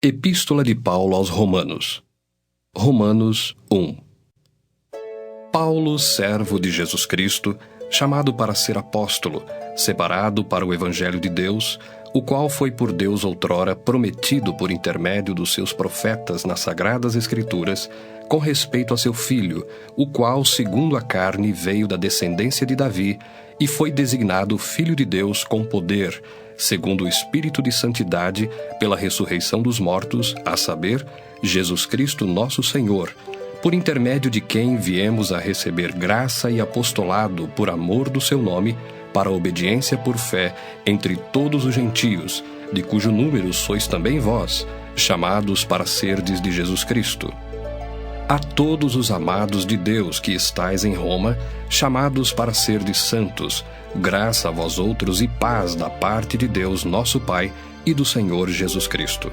Epístola de Paulo aos Romanos. Romanos 1. Paulo, servo de Jesus Cristo, chamado para ser apóstolo, separado para o Evangelho de Deus, o qual foi por Deus outrora prometido por intermédio dos seus profetas nas Sagradas Escrituras, com respeito a seu Filho, o qual, segundo a carne, veio da descendência de Davi e foi designado Filho de Deus com poder, segundo o Espírito de Santidade, pela ressurreição dos mortos, a saber, Jesus Cristo nosso Senhor, por intermédio de quem viemos a receber graça e apostolado por amor do seu nome, para a obediência por fé entre todos os gentios, de cujo número sois também vós, chamados para serdes de Jesus Cristo. A todos os amados de Deus que estais em Roma, chamados para serdes santos, graça a vós outros e paz da parte de Deus nosso Pai e do Senhor Jesus Cristo.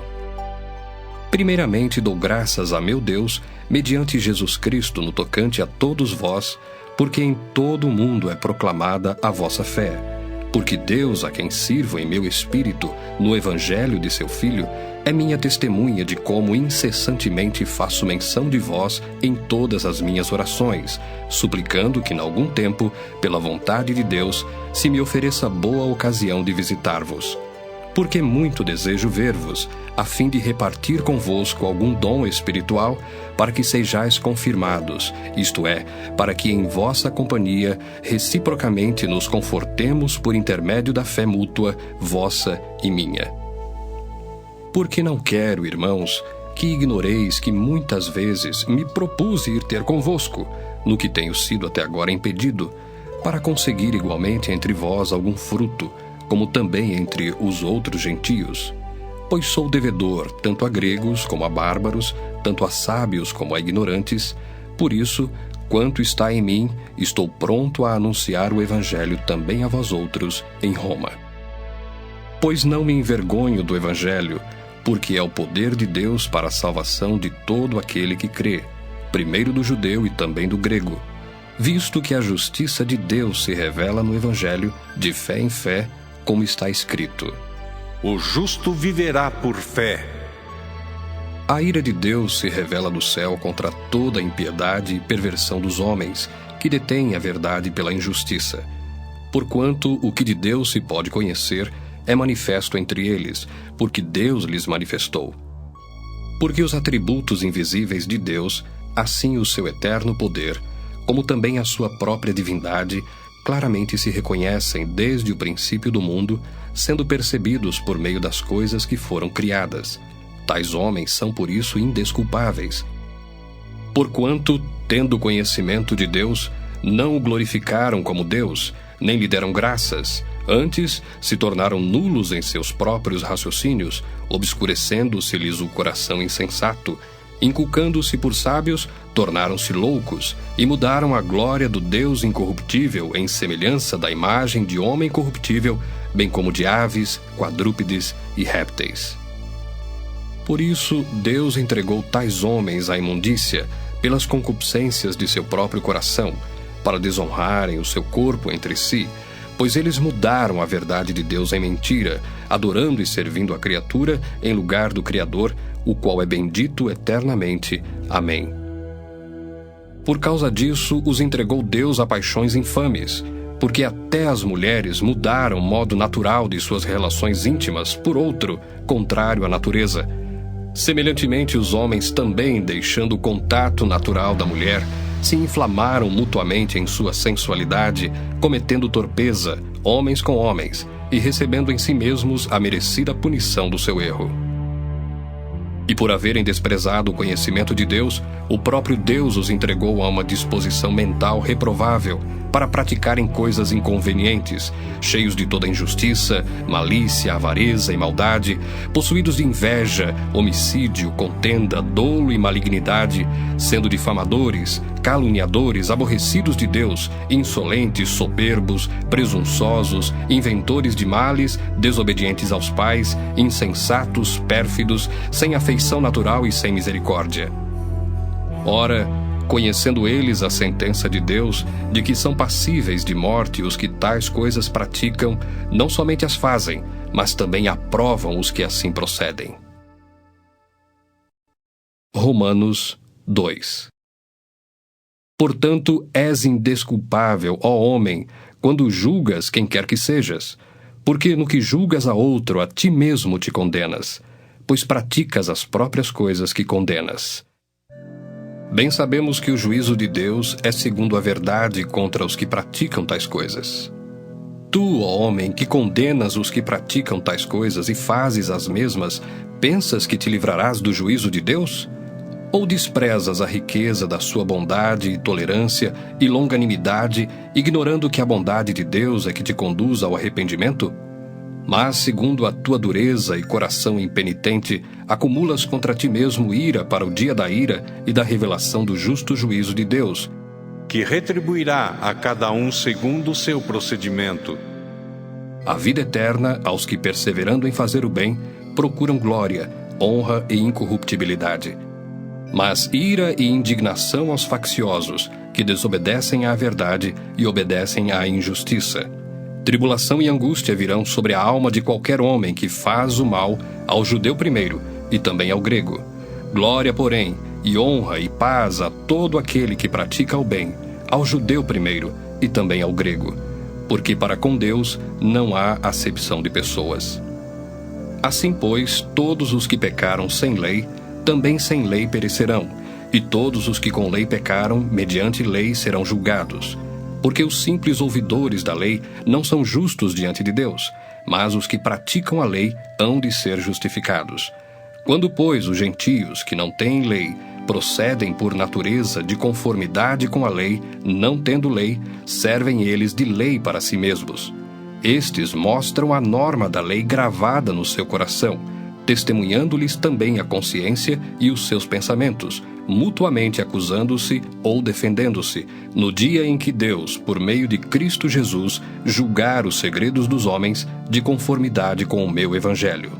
Primeiramente dou graças a meu Deus, mediante Jesus Cristo no tocante a todos vós, porque em todo o mundo é proclamada a vossa fé. Porque Deus, a quem sirvo em meu espírito, no Evangelho de seu Filho, é minha testemunha de como incessantemente faço menção de vós em todas as minhas orações, suplicando que, em algum tempo, pela vontade de Deus, se me ofereça boa ocasião de visitar-vos. Porque muito desejo ver-vos, a fim de repartir convosco algum dom espiritual, para que sejais confirmados, isto é, para que em vossa companhia reciprocamente nos confortemos por intermédio da fé mútua, vossa e minha. Porque não quero, irmãos, que ignoreis que muitas vezes me propus ir ter convosco, no que tenho sido até agora impedido, para conseguir igualmente entre vós algum fruto, como também entre os outros gentios. Pois sou devedor tanto a gregos como a bárbaros, tanto a sábios como a ignorantes. Por isso, quanto está em mim, estou pronto a anunciar o Evangelho também a vós outros em Roma. Pois não me envergonho do Evangelho, porque é o poder de Deus para a salvação de todo aquele que crê, primeiro do judeu e também do grego, visto que a justiça de Deus se revela no Evangelho, de fé em fé, como está escrito: o justo viverá por fé. A ira de Deus se revela do céu contra toda a impiedade e perversão dos homens, que detêm a verdade pela injustiça. Porquanto o que de Deus se pode conhecer é manifesto entre eles, porque Deus lhes manifestou. Porque os atributos invisíveis de Deus, assim o seu eterno poder, como também a sua própria divindade, claramente se reconhecem desde o princípio do mundo, sendo percebidos por meio das coisas que foram criadas. Tais homens são por isso indesculpáveis. Porquanto, tendo conhecimento de Deus, não o glorificaram como Deus, nem lhe deram graças, antes se tornaram nulos em seus próprios raciocínios, obscurecendo-se-lhes o coração insensato, inculcando-se por sábios, tornaram-se loucos e mudaram a glória do Deus incorruptível em semelhança da imagem de homem corruptível, bem como de aves, quadrúpedes e répteis. Por isso, Deus entregou tais homens à imundícia pelas concupiscências de seu próprio coração, para desonrarem o seu corpo entre si, pois eles mudaram a verdade de Deus em mentira, adorando e servindo a criatura em lugar do Criador, o qual é bendito eternamente. Amém. Por causa disso, os entregou Deus a paixões infames, porque até as mulheres mudaram o modo natural de suas relações íntimas por outro, contrário à natureza. Semelhantemente, os homens também, deixando o contato natural da mulher, se inflamaram mutuamente em sua sensualidade, cometendo torpeza, homens com homens, e recebendo em si mesmos a merecida punição do seu erro. E por haverem desprezado o conhecimento de Deus, o próprio Deus os entregou a uma disposição mental reprovável, para praticarem coisas inconvenientes, cheios de toda injustiça, malícia, avareza e maldade, possuídos de inveja, homicídio, contenda, dolo e malignidade, sendo difamadores, caluniadores, aborrecidos de Deus, insolentes, soberbos, presunçosos, inventores de males, desobedientes aos pais, insensatos, pérfidos, sem afeição natural e sem misericórdia. Ora, conhecendo eles a sentença de Deus, de que são passíveis de morte os que tais coisas praticam, não somente as fazem, mas também aprovam os que assim procedem. Romanos 2. Portanto, és indesculpável, ó homem, quando julgas quem quer que sejas, porque no que julgas a outro, a ti mesmo te condenas, pois praticas as próprias coisas que condenas. Bem sabemos que o juízo de Deus é segundo a verdade contra os que praticam tais coisas. Tu, ó homem, que condenas os que praticam tais coisas e fazes as mesmas, pensas que te livrarás do juízo de Deus? Ou desprezas a riqueza da sua bondade e tolerância e longanimidade, ignorando que a bondade de Deus é que te conduz ao arrependimento? Mas, segundo a tua dureza e coração impenitente, acumulas contra ti mesmo ira para o dia da ira e da revelação do justo juízo de Deus, que retribuirá a cada um segundo o seu procedimento. A vida eterna aos que, perseverando em fazer o bem, procuram glória, honra e incorruptibilidade. Mas ira e indignação aos facciosos, que desobedecem à verdade e obedecem à injustiça. Tribulação e angústia virão sobre a alma de qualquer homem que faz o mal, ao judeu primeiro e também ao grego. Glória, porém, e honra e paz a todo aquele que pratica o bem, ao judeu primeiro e também ao grego, porque para com Deus não há acepção de pessoas. Assim, pois, todos os que pecaram sem lei, também sem lei perecerão, e todos os que com lei pecaram, mediante lei serão julgados. Porque os simples ouvidores da lei não são justos diante de Deus, mas os que praticam a lei hão de ser justificados. Quando, pois, os gentios, que não têm lei, procedem por natureza de conformidade com a lei, não tendo lei, servem eles de lei para si mesmos. Estes mostram a norma da lei gravada no seu coração, testemunhando-lhes também a consciência e os seus pensamentos, mutuamente acusando-se ou defendendo-se, no dia em que Deus, por meio de Cristo Jesus, julgar os segredos dos homens de conformidade com o meu evangelho.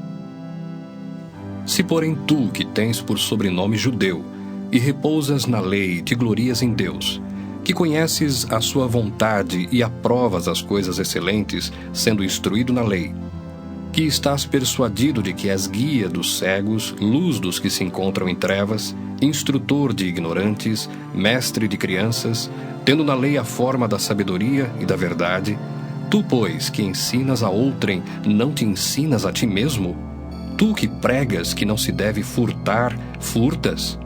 Se, porém, tu, que tens por sobrenome judeu, e repousas na lei e te glorias em Deus, que conheces a sua vontade e aprovas as coisas excelentes, sendo instruído na lei, que estás persuadido de que és guia dos cegos, luz dos que se encontram em trevas, instrutor de ignorantes, mestre de crianças, tendo na lei a forma da sabedoria e da verdade, tu, pois, que ensinas a outrem, não te ensinas a ti mesmo? Tu que pregas que não se deve furtar, furtas?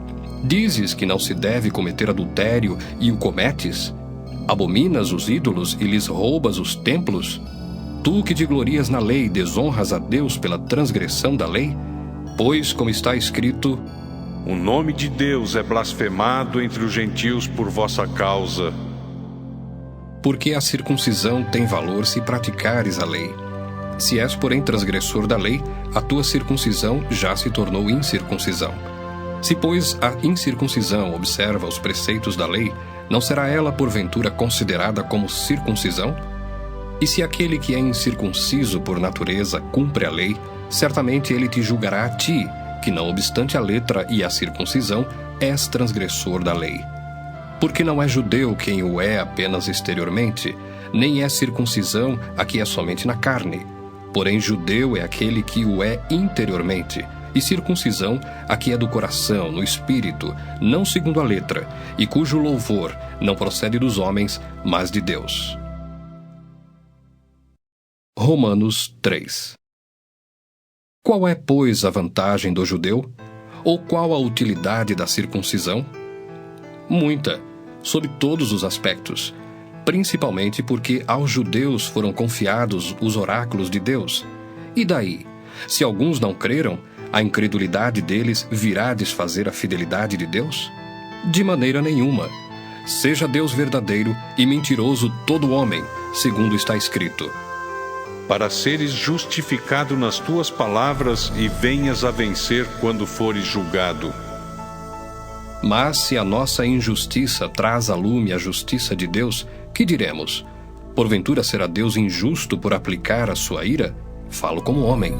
Dizes que não se deve cometer adultério e o cometes? Abominas os ídolos e lhes roubas os templos? Tu que te glorias na lei, desonras a Deus pela transgressão da lei? Pois, como está escrito, o nome de Deus é blasfemado entre os gentios por vossa causa. Porque a circuncisão tem valor se praticares a lei. Se és, porém, transgressor da lei, a tua circuncisão já se tornou incircuncisão. Se, pois, a incircuncisão observa os preceitos da lei, não será ela, porventura, considerada como circuncisão? E se aquele que é incircunciso por natureza cumpre a lei, certamente ele te julgará a ti, que não obstante a letra e a circuncisão, és transgressor da lei. Porque não é judeu quem o é apenas exteriormente, nem é circuncisão a que é somente na carne. Porém judeu é aquele que o é interiormente, e circuncisão a que é do coração, no espírito, não segundo a letra, e cujo louvor não procede dos homens, mas de Deus. Romanos 3. Qual é, pois, a vantagem do judeu? Ou qual a utilidade da circuncisão? Muita, sob todos os aspectos, principalmente porque aos judeus foram confiados os oráculos de Deus. E daí, se alguns não creram, a incredulidade deles virá desfazer a fidelidade de Deus? De maneira nenhuma. Seja Deus verdadeiro e mentiroso todo homem, segundo está escrito: para seres justificado nas tuas palavras e venhas a vencer quando fores julgado. Mas se a nossa injustiça traz à lume a justiça de Deus, que diremos? Porventura será Deus injusto por aplicar a sua ira? Falo como homem.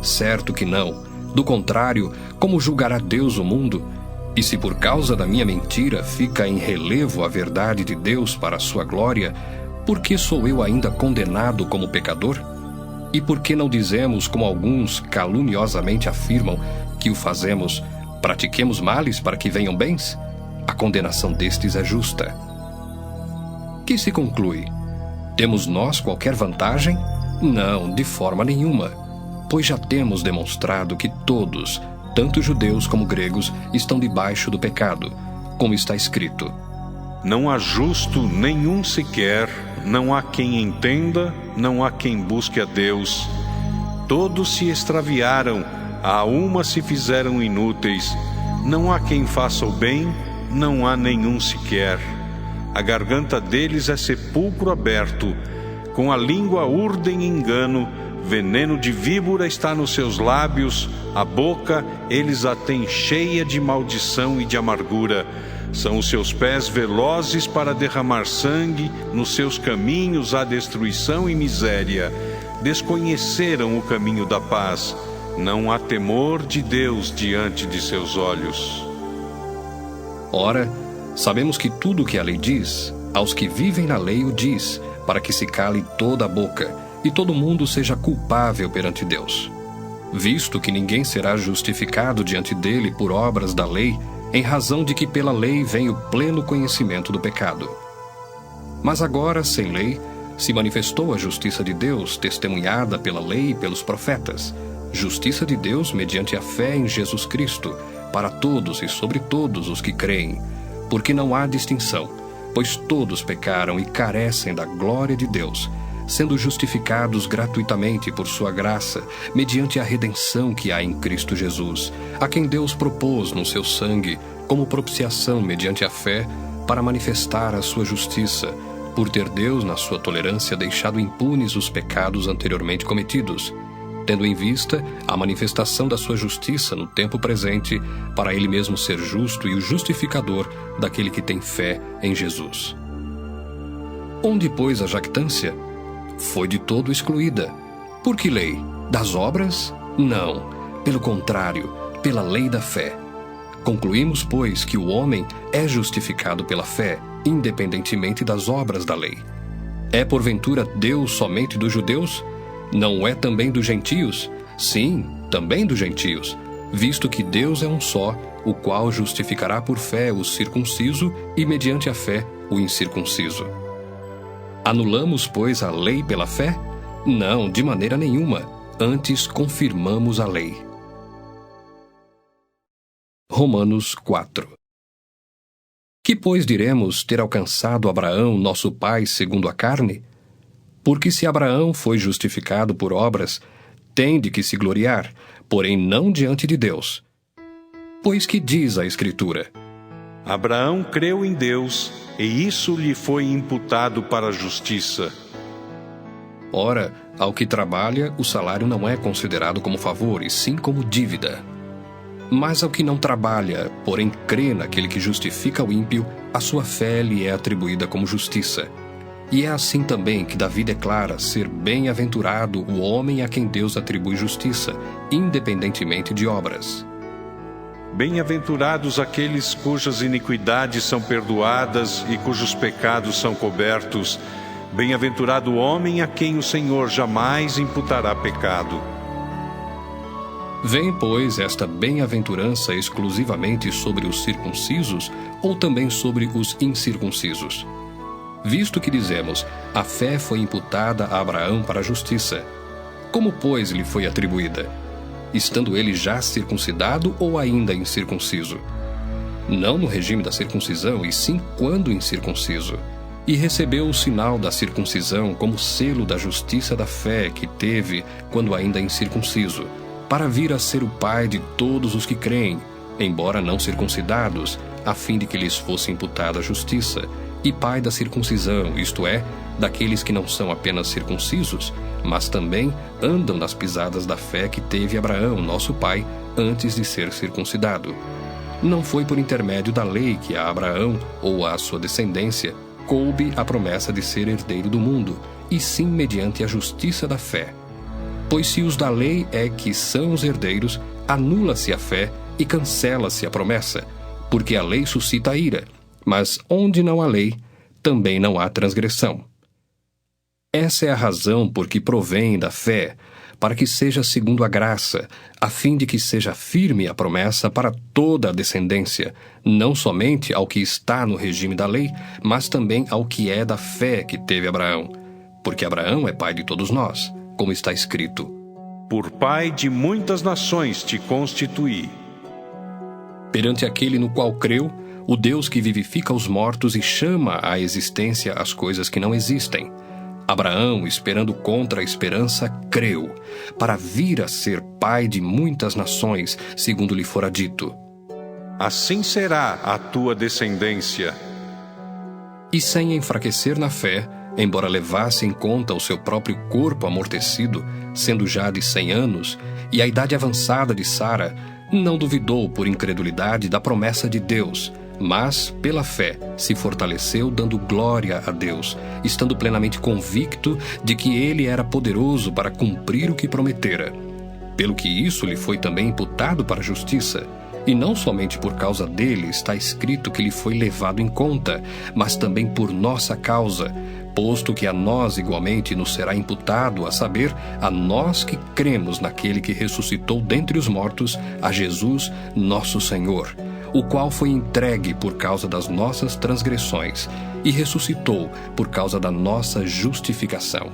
Certo que não. Do contrário, como julgará Deus o mundo? E se por causa da minha mentira fica em relevo a verdade de Deus para a sua glória, por que sou eu ainda condenado como pecador? E por que não dizemos, como alguns caluniosamente afirmam, que o fazemos Pratiquemos males para que venham bens? A condenação destes é justa. Que se conclui? Temos nós qualquer vantagem? Não, de forma nenhuma, pois já temos demonstrado que todos, tanto judeus como gregos, estão debaixo do pecado, como está escrito: Não há justo nenhum sequer, não há quem entenda, não há quem busque a Deus. Todos se extraviaram, a uma se fizeram inúteis. Não há quem faça o bem, não há nenhum sequer. A garganta deles é sepulcro aberto, com a língua urdem engano, veneno de víbora está nos seus lábios, a boca eles a têm cheia de maldição e de amargura. São os seus pés velozes para derramar sangue, nos seus caminhos há destruição e miséria. Desconheceram o caminho da paz, não há temor de Deus diante de seus olhos. Ora, sabemos que tudo o que a lei diz, aos que vivem na lei o diz, para que se cale toda a boca, e todo mundo seja culpável perante Deus. Visto que ninguém será justificado diante dele por obras da lei, em razão de que pela lei vem o pleno conhecimento do pecado. Mas agora, sem lei, se manifestou a justiça de Deus, testemunhada pela lei e pelos profetas, justiça de Deus mediante a fé em Jesus Cristo, para todos e sobre todos os que creem, porque não há distinção, pois todos pecaram e carecem da glória de Deus, sendo justificados gratuitamente por sua graça, mediante a redenção que há em Cristo Jesus, a quem Deus propôs no seu sangue, como propiciação mediante a fé, para manifestar a sua justiça, por ter Deus, na sua tolerância, deixado impunes os pecados anteriormente cometidos, tendo em vista a manifestação da sua justiça no tempo presente, para ele mesmo ser justo e o justificador daquele que tem fé em Jesus. Onde, pois, a jactância? Foi de todo excluída. Por que lei? Das obras? Não. Pelo contrário, pela lei da fé. Concluímos, pois, que o homem é justificado pela fé, independentemente das obras da lei. É porventura Deus somente dos judeus? Não é também dos gentios? Sim, também dos gentios, visto que Deus é um só, o qual justificará por fé o circunciso e mediante a fé o incircunciso. Anulamos, pois, a lei pela fé? Não, de maneira nenhuma. Antes confirmamos a lei. Romanos 4. Que, pois, diremos ter alcançado Abraão, nosso pai, segundo a carne? Porque se Abraão foi justificado por obras, tem de que se gloriar, porém não diante de Deus. Pois que diz a Escritura? Abraão creu em Deus, e isso lhe foi imputado para a justiça. Ora, ao que trabalha, o salário não é considerado como favor, e sim como dívida. Mas ao que não trabalha, porém crê naquele que justifica o ímpio, a sua fé lhe é atribuída como justiça. E é assim também que Davi declara ser bem-aventurado o homem a quem Deus atribui justiça, independentemente de obras. Bem-aventurados aqueles cujas iniquidades são perdoadas e cujos pecados são cobertos. Bem-aventurado o homem a quem o Senhor jamais imputará pecado. Vem, pois, esta bem-aventurança exclusivamente sobre os circuncisos ou também sobre os incircuncisos? Visto que dizemos, a fé foi imputada a Abraão para a justiça. Como, pois, lhe foi atribuída? Estando ele já circuncidado ou ainda incircunciso? Não no regime da circuncisão, e sim quando incircunciso. E recebeu o sinal da circuncisão como selo da justiça da fé que teve quando ainda incircunciso, para vir a ser o pai de todos os que creem, embora não circuncidados, a fim de que lhes fosse imputada a justiça, e pai da circuncisão, isto é, daqueles que não são apenas circuncisos, mas também andam nas pisadas da fé que teve Abraão, nosso pai, antes de ser circuncidado. Não foi por intermédio da lei que a Abraão, ou à sua descendência, coube a promessa de ser herdeiro do mundo, e sim mediante a justiça da fé. Pois se os da lei é que são os herdeiros, anula-se a fé e cancela-se a promessa, porque a lei suscita a ira, mas onde não há lei, também não há transgressão. Essa é a razão por que provém da fé, para que seja segundo a graça, a fim de que seja firme a promessa para toda a descendência, não somente ao que está no regime da lei, mas também ao que é da fé que teve Abraão. Porque Abraão é pai de todos nós, como está escrito: Por pai de muitas nações te constituí. Perante aquele no qual creu, o Deus que vivifica os mortos e chama à existência as coisas que não existem. Abraão, esperando contra a esperança, creu, para vir a ser pai de muitas nações, segundo lhe fora dito: Assim será a tua descendência. E sem enfraquecer na fé, embora levasse em conta o seu próprio corpo amortecido, sendo já de 100 anos, e a idade avançada de Sara, não duvidou por incredulidade da promessa de Deus, mas, pela fé, se fortaleceu dando glória a Deus, estando plenamente convicto de que ele era poderoso para cumprir o que prometera. Pelo que isso lhe foi também imputado para a justiça. E não somente por causa dele está escrito que lhe foi levado em conta, mas também por nossa causa, posto que a nós igualmente nos será imputado, a saber, a nós que cremos naquele que ressuscitou dentre os mortos, a Jesus, nosso Senhor, o qual foi entregue por causa das nossas transgressões e ressuscitou por causa da nossa justificação.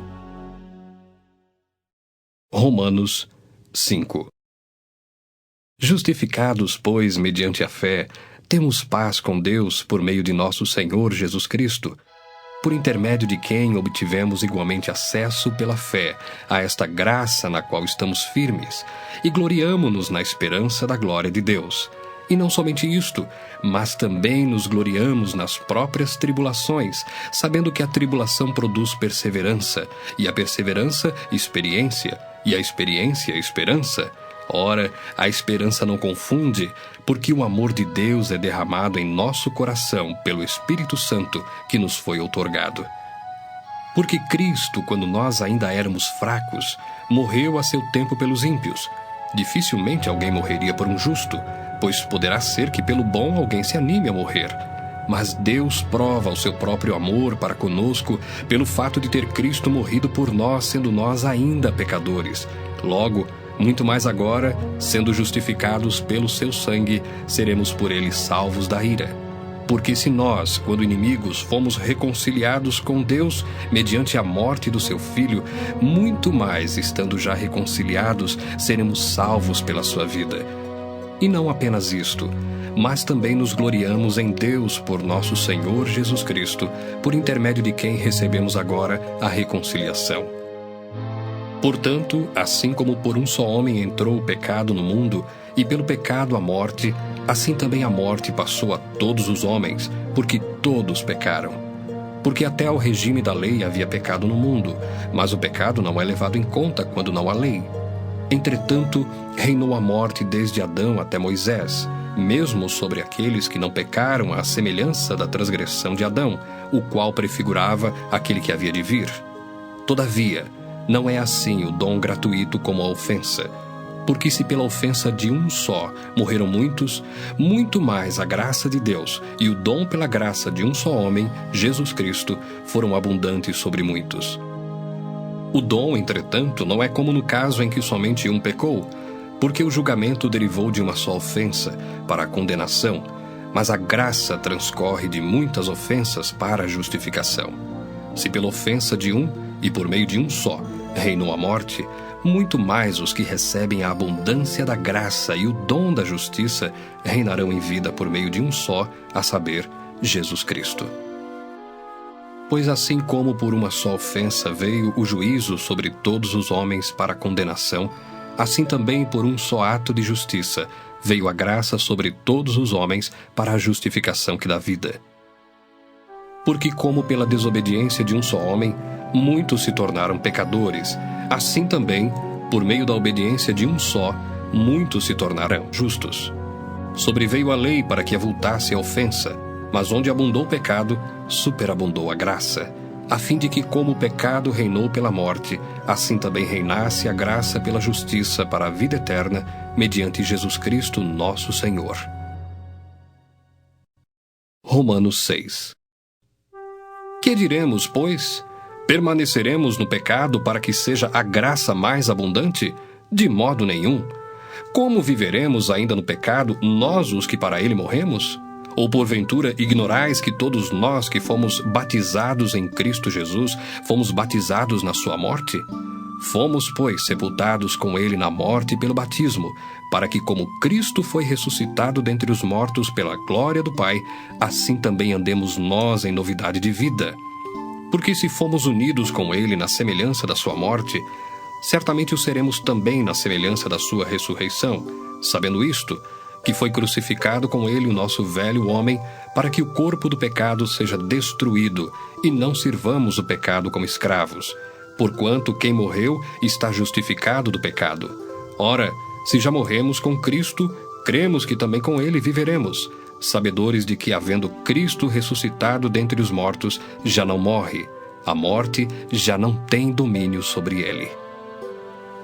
Romanos 5. Justificados, pois, mediante a fé, temos paz com Deus por meio de nosso Senhor Jesus Cristo, por intermédio de quem obtivemos igualmente acesso pela fé a esta graça na qual estamos firmes, e gloriamo-nos na esperança da glória de Deus. E não somente isto, mas também nos gloriamos nas próprias tribulações, sabendo que a tribulação produz perseverança, e a perseverança, experiência, e a experiência, esperança. Ora, a esperança não confunde, porque o amor de Deus é derramado em nosso coração pelo Espírito Santo que nos foi outorgado. Porque Cristo, quando nós ainda éramos fracos, morreu a seu tempo pelos ímpios. Dificilmente alguém morreria por um justo, pois poderá ser que pelo bom alguém se anime a morrer. Mas Deus prova o seu próprio amor para conosco pelo fato de ter Cristo morrido por nós, sendo nós ainda pecadores. Logo, muito mais agora, sendo justificados pelo seu sangue, seremos por ele salvos da ira. Porque se nós, quando inimigos, fomos reconciliados com Deus mediante a morte do seu Filho, muito mais, estando já reconciliados, seremos salvos pela sua vida. E não apenas isto, mas também nos gloriamos em Deus por nosso Senhor Jesus Cristo, por intermédio de quem recebemos agora a reconciliação. Portanto, assim como por um só homem entrou o pecado no mundo, e pelo pecado a morte, assim também a morte passou a todos os homens, porque todos pecaram. Porque até ao regime da lei havia pecado no mundo, mas o pecado não é levado em conta quando não há lei. Entretanto, reinou a morte desde Adão até Moisés, mesmo sobre aqueles que não pecaram à semelhança da transgressão de Adão, o qual prefigurava aquele que havia de vir. Todavia, não é assim o dom gratuito como a ofensa. Porque se pela ofensa de um só morreram muitos, muito mais a graça de Deus e o dom pela graça de um só homem, Jesus Cristo, foram abundantes sobre muitos. O dom, entretanto, não é como no caso em que somente um pecou, porque o julgamento derivou de uma só ofensa, para a condenação, mas a graça transcorre de muitas ofensas para a justificação. Se pela ofensa de um, e por meio de um só, reinou a morte, muito mais os que recebem a abundância da graça e o dom da justiça reinarão em vida por meio de um só, a saber, Jesus Cristo. Pois assim como por uma só ofensa veio o juízo sobre todos os homens para a condenação, assim também por um só ato de justiça veio a graça sobre todos os homens para a justificação que dá vida. Porque como pela desobediência de um só homem, muitos se tornaram pecadores, assim também, por meio da obediência de um só, muitos se tornarão justos. Sobreveio a lei para que avultasse a ofensa, mas onde abundou o pecado, superabundou a graça, a fim de que, como o pecado reinou pela morte, assim também reinasse a graça pela justiça para a vida eterna, mediante Jesus Cristo, nosso Senhor. Romanos 6. Que diremos, pois? Permaneceremos no pecado para que seja a graça mais abundante? De modo nenhum. Como viveremos ainda no pecado, nós os que para ele morremos? Ou porventura ignorais que todos nós que fomos batizados em Cristo Jesus, fomos batizados na sua morte? Fomos, pois, sepultados com ele na morte pelo batismo, para que, como Cristo foi ressuscitado dentre os mortos pela glória do Pai, assim também andemos nós em novidade de vida. Porque se fomos unidos com ele na semelhança da sua morte, certamente o seremos também na semelhança da sua ressurreição, sabendo isto, que foi crucificado com ele o nosso velho homem, para que o corpo do pecado seja destruído, e não sirvamos o pecado como escravos. Porquanto quem morreu está justificado do pecado. Ora, se já morremos com Cristo, cremos que também com ele viveremos, sabedores de que, havendo Cristo ressuscitado dentre os mortos, já não morre. A morte já não tem domínio sobre ele.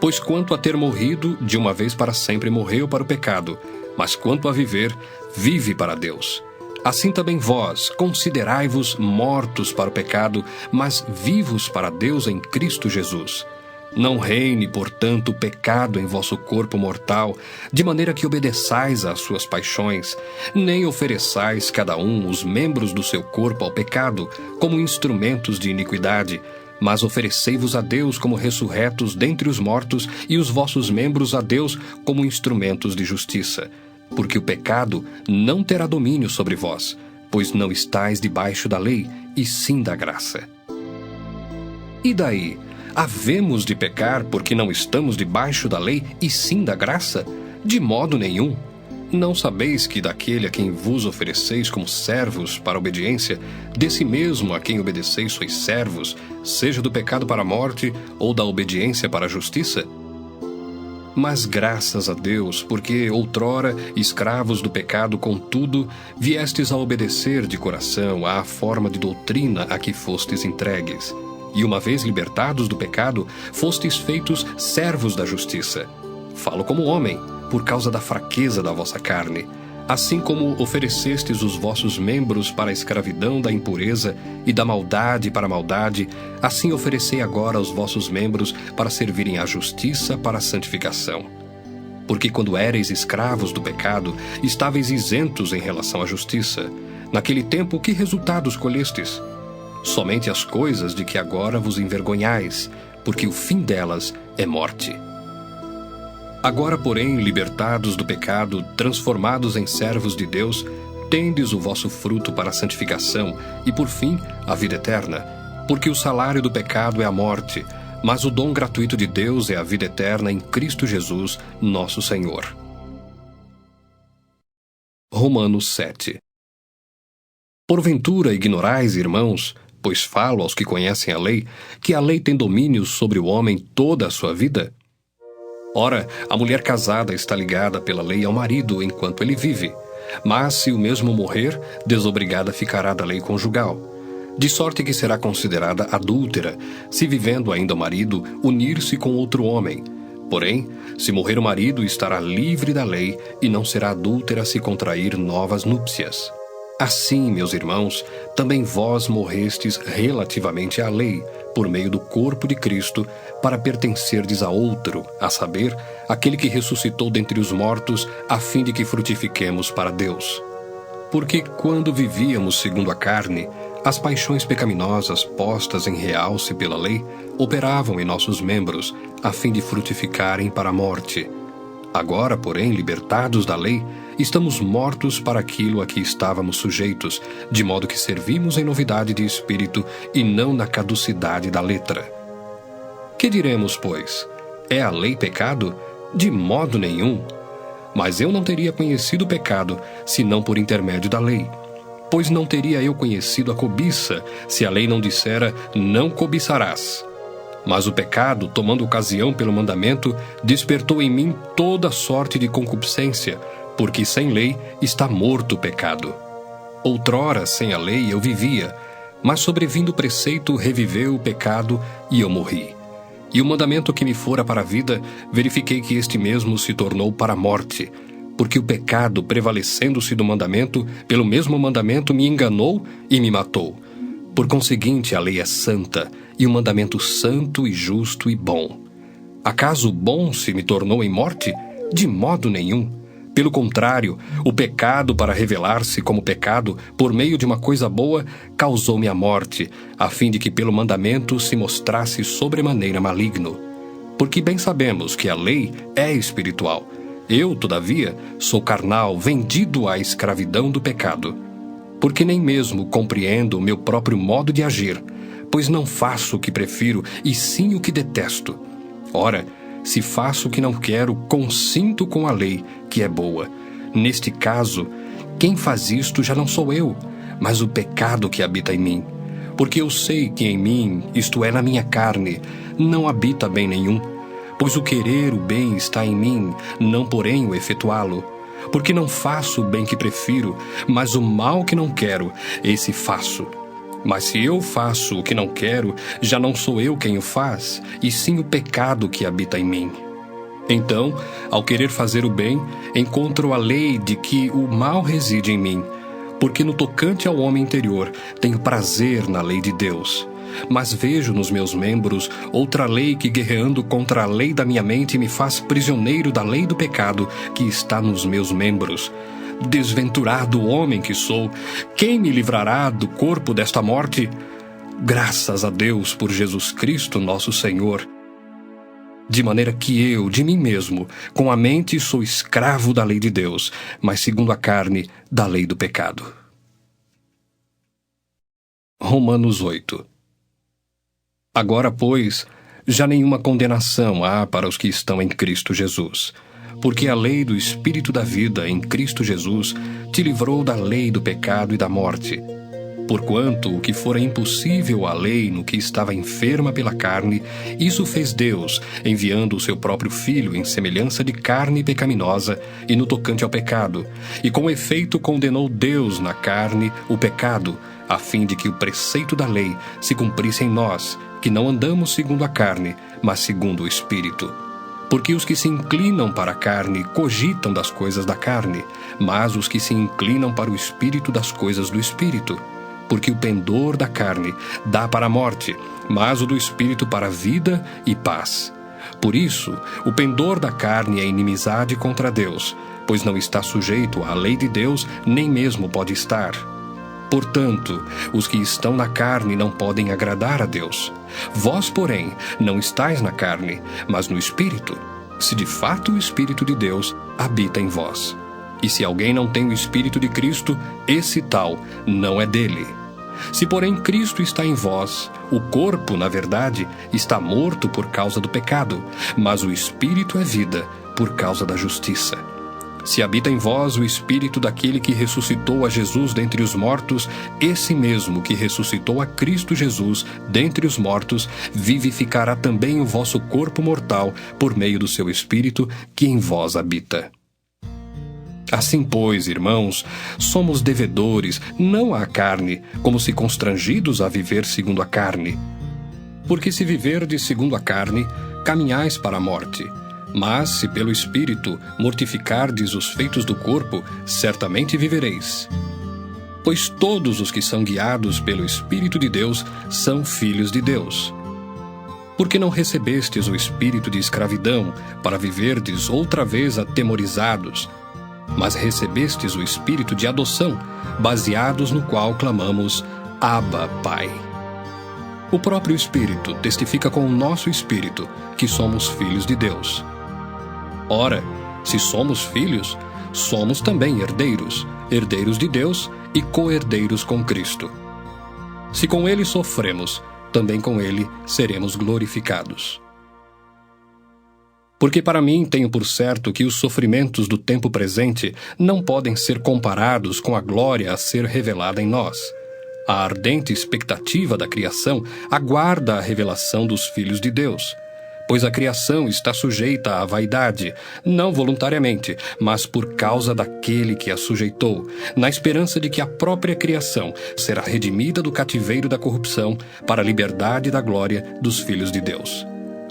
Pois quanto a ter morrido, de uma vez para sempre morreu para o pecado, mas quanto a viver, vive para Deus. Assim também vós, considerai-vos mortos para o pecado, mas vivos para Deus em Cristo Jesus. Não reine, portanto, o pecado em vosso corpo mortal, de maneira que obedeçais às suas paixões, nem ofereçais cada um os membros do seu corpo ao pecado, como instrumentos de iniquidade, mas oferecei-vos a Deus como ressurretos dentre os mortos, e os vossos membros a Deus como instrumentos de justiça. Porque o pecado não terá domínio sobre vós, pois não estáis debaixo da lei, e sim da graça. E daí? Havemos de pecar porque não estamos debaixo da lei, e sim da graça? De modo nenhum. Não sabeis que daquele a quem vos ofereceis como servos para a obediência, desse mesmo a quem obedeceis sois servos, seja do pecado para a morte, ou da obediência para a justiça? Mas graças a Deus, porque outrora, escravos do pecado, contudo, viestes a obedecer de coração à forma de doutrina a que fostes entregues. E uma vez libertados do pecado, fostes feitos servos da justiça. Falo como homem, por causa da fraqueza da vossa carne. Assim como oferecestes os vossos membros para a escravidão da impureza e da maldade para a maldade, assim oferecei agora os vossos membros para servirem à justiça para a santificação. Porque quando éreis escravos do pecado, estáveis isentos em relação à justiça. Naquele tempo, que resultados colhestes? Somente as coisas de que agora vos envergonhais, porque o fim delas é morte. Agora, porém, libertados do pecado, transformados em servos de Deus, tendes o vosso fruto para a santificação e, por fim, a vida eterna. Porque o salário do pecado é a morte, mas o dom gratuito de Deus é a vida eterna em Cristo Jesus, nosso Senhor. Romanos 7. Porventura ignorais, irmãos, pois falo aos que conhecem a lei, que a lei tem domínio sobre o homem toda a sua vida? Ora, a mulher casada está ligada pela lei ao marido enquanto ele vive, mas se o mesmo morrer, desobrigada ficará da lei conjugal. De sorte que será considerada adúltera, se vivendo ainda o marido, unir-se com outro homem. Porém, se morrer o marido, estará livre da lei e não será adúltera se contrair novas núpcias. Assim, meus irmãos, também vós morrestes relativamente à lei, por meio do corpo de Cristo, para pertencerdes a outro, a saber, aquele que ressuscitou dentre os mortos, a fim de que frutifiquemos para Deus. Porque quando vivíamos segundo a carne, as paixões pecaminosas postas em realce pela lei operavam em nossos membros, a fim de frutificarem para a morte. Agora, porém, libertados da lei, estamos mortos para aquilo a que estávamos sujeitos, de modo que servimos em novidade de espírito e não na caducidade da letra. Que diremos, pois? É a lei pecado? De modo nenhum. Mas eu não teria conhecido o pecado, senão por intermédio da lei. Pois não teria eu conhecido a cobiça, se a lei não dissera, não cobiçarás. Mas o pecado, tomando ocasião pelo mandamento, despertou em mim toda sorte de concupiscência, porque sem lei está morto o pecado. Outrora, sem a lei, eu vivia, mas sobrevindo o preceito, reviveu o pecado e eu morri. E o mandamento que me fora para a vida, verifiquei que este mesmo se tornou para a morte, porque o pecado, prevalecendo-se do mandamento, pelo mesmo mandamento me enganou e me matou. Por conseguinte, a lei é santa, e um mandamento santo e justo e bom. Acaso o bom se me tornou em morte? De modo nenhum. Pelo contrário, o pecado, para revelar-se como pecado, por meio de uma coisa boa, causou-me a morte, a fim de que pelo mandamento se mostrasse sobremaneira maligno. Porque bem sabemos que a lei é espiritual. Eu, todavia, sou carnal, vendido à escravidão do pecado. Porque nem mesmo compreendo o meu próprio modo de agir, pois não faço o que prefiro, e sim o que detesto. Ora, se faço o que não quero, consinto com a lei, que é boa. Neste caso, quem faz isto já não sou eu, mas o pecado que habita em mim. Porque eu sei que em mim, isto é, na minha carne, não habita bem nenhum. Pois o querer o bem está em mim, não porém o efetuá-lo. Porque não faço o bem que prefiro, mas o mal que não quero, esse faço. Mas se eu faço o que não quero, já não sou eu quem o faz, e sim o pecado que habita em mim. Então, ao querer fazer o bem, encontro a lei de que o mal reside em mim, porque no tocante ao homem interior tenho prazer na lei de Deus. Mas vejo nos meus membros outra lei que, guerreando contra a lei da minha mente, me faz prisioneiro da lei do pecado que está nos meus membros. Desventurado homem que sou, quem me livrará do corpo desta morte? Graças a Deus por Jesus Cristo nosso Senhor. De maneira que eu, de mim mesmo, com a mente sou escravo da lei de Deus, mas segundo a carne, da lei do pecado. Romanos 8. Agora, pois, já nenhuma condenação há para os que estão em Cristo Jesus. Porque a lei do Espírito da vida em Cristo Jesus te livrou da lei do pecado e da morte. Porquanto o que fora impossível à lei no que estava enferma pela carne, isso fez Deus, enviando o seu próprio Filho em semelhança de carne pecaminosa e no tocante ao pecado, e com efeito condenou Deus na carne o pecado, a fim de que o preceito da lei se cumprisse em nós, que não andamos segundo a carne, mas segundo o Espírito. Porque os que se inclinam para a carne cogitam das coisas da carne, mas os que se inclinam para o Espírito das coisas do Espírito. Porque o pendor da carne dá para a morte, mas o do Espírito para a vida e paz. Por isso, o pendor da carne é inimizade contra Deus, pois não está sujeito à lei de Deus, nem mesmo pode estar. Portanto, os que estão na carne não podem agradar a Deus. Vós, porém, não estáis na carne, mas no Espírito, se de fato o Espírito de Deus habita em vós. E se alguém não tem o Espírito de Cristo, esse tal não é dele. Se, porém, Cristo está em vós, o corpo, na verdade, está morto por causa do pecado, mas o Espírito é vida por causa da justiça. Se habita em vós o Espírito daquele que ressuscitou a Jesus dentre os mortos, esse mesmo que ressuscitou a Cristo Jesus dentre os mortos, vivificará também o vosso corpo mortal por meio do seu Espírito que em vós habita. Assim, pois, irmãos, somos devedores, não à carne, como se constrangidos a viver segundo a carne. Porque se viverdes segundo a carne, caminhais para a morte. Mas, se pelo Espírito mortificardes os feitos do corpo, certamente vivereis. Pois todos os que são guiados pelo Espírito de Deus são filhos de Deus. Porque não recebestes o espírito de escravidão, para viverdes outra vez atemorizados, mas recebestes o espírito de adoção, baseados no qual clamamos, Abba, Pai. O próprio Espírito testifica com o nosso espírito que somos filhos de Deus. Ora, se somos filhos, somos também herdeiros, herdeiros de Deus e co-herdeiros com Cristo. Se com Ele sofremos, também com Ele seremos glorificados. Porque para mim tenho por certo que os sofrimentos do tempo presente não podem ser comparados com a glória a ser revelada em nós. A ardente expectativa da criação aguarda a revelação dos filhos de Deus. Pois a criação está sujeita à vaidade, não voluntariamente, mas por causa daquele que a sujeitou, na esperança de que a própria criação será redimida do cativeiro da corrupção para a liberdade da glória dos filhos de Deus.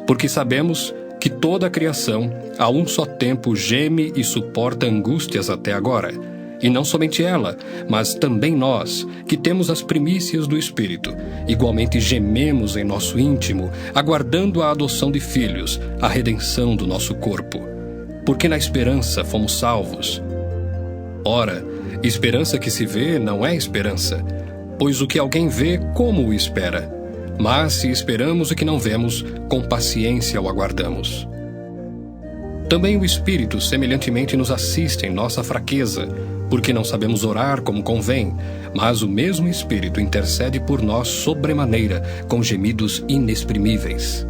Porque sabemos que toda a criação, a um só tempo, geme e suporta angústias até agora. E não somente ela, mas também nós, que temos as primícias do Espírito, igualmente gememos em nosso íntimo, aguardando a adoção de filhos, a redenção do nosso corpo. Porque na esperança fomos salvos. Ora, esperança que se vê não é esperança, pois o que alguém vê, como o espera? Mas se esperamos o que não vemos, com paciência o aguardamos. Também o Espírito semelhantemente nos assiste em nossa fraqueza, porque não sabemos orar como convém, mas o mesmo Espírito intercede por nós sobremaneira, com gemidos inexprimíveis.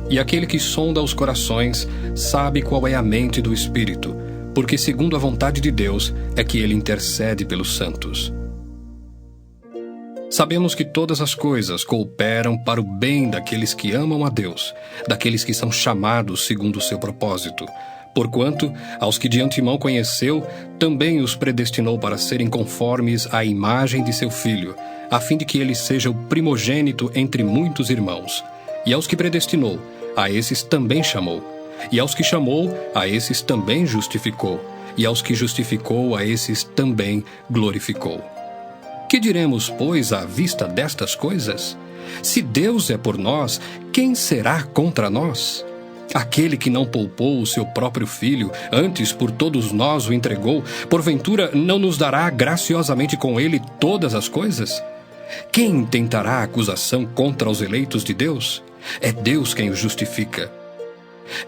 E aquele que sonda os corações sabe qual é a mente do Espírito, porque segundo a vontade de Deus é que ele intercede pelos santos. Sabemos que todas as coisas cooperam para o bem daqueles que amam a Deus, daqueles que são chamados segundo o seu propósito. Porquanto, aos que de antemão conheceu, também os predestinou para serem conformes à imagem de seu Filho, a fim de que ele seja o primogênito entre muitos irmãos. E aos que predestinou, a esses também chamou. E aos que chamou, a esses também justificou. E aos que justificou, a esses também glorificou. Que diremos, pois, à vista destas coisas? Se Deus é por nós, quem será contra nós? Aquele que não poupou o seu próprio Filho, antes por todos nós o entregou, porventura não nos dará graciosamente com ele todas as coisas? Quem tentará acusação contra os eleitos de Deus? É Deus quem os justifica.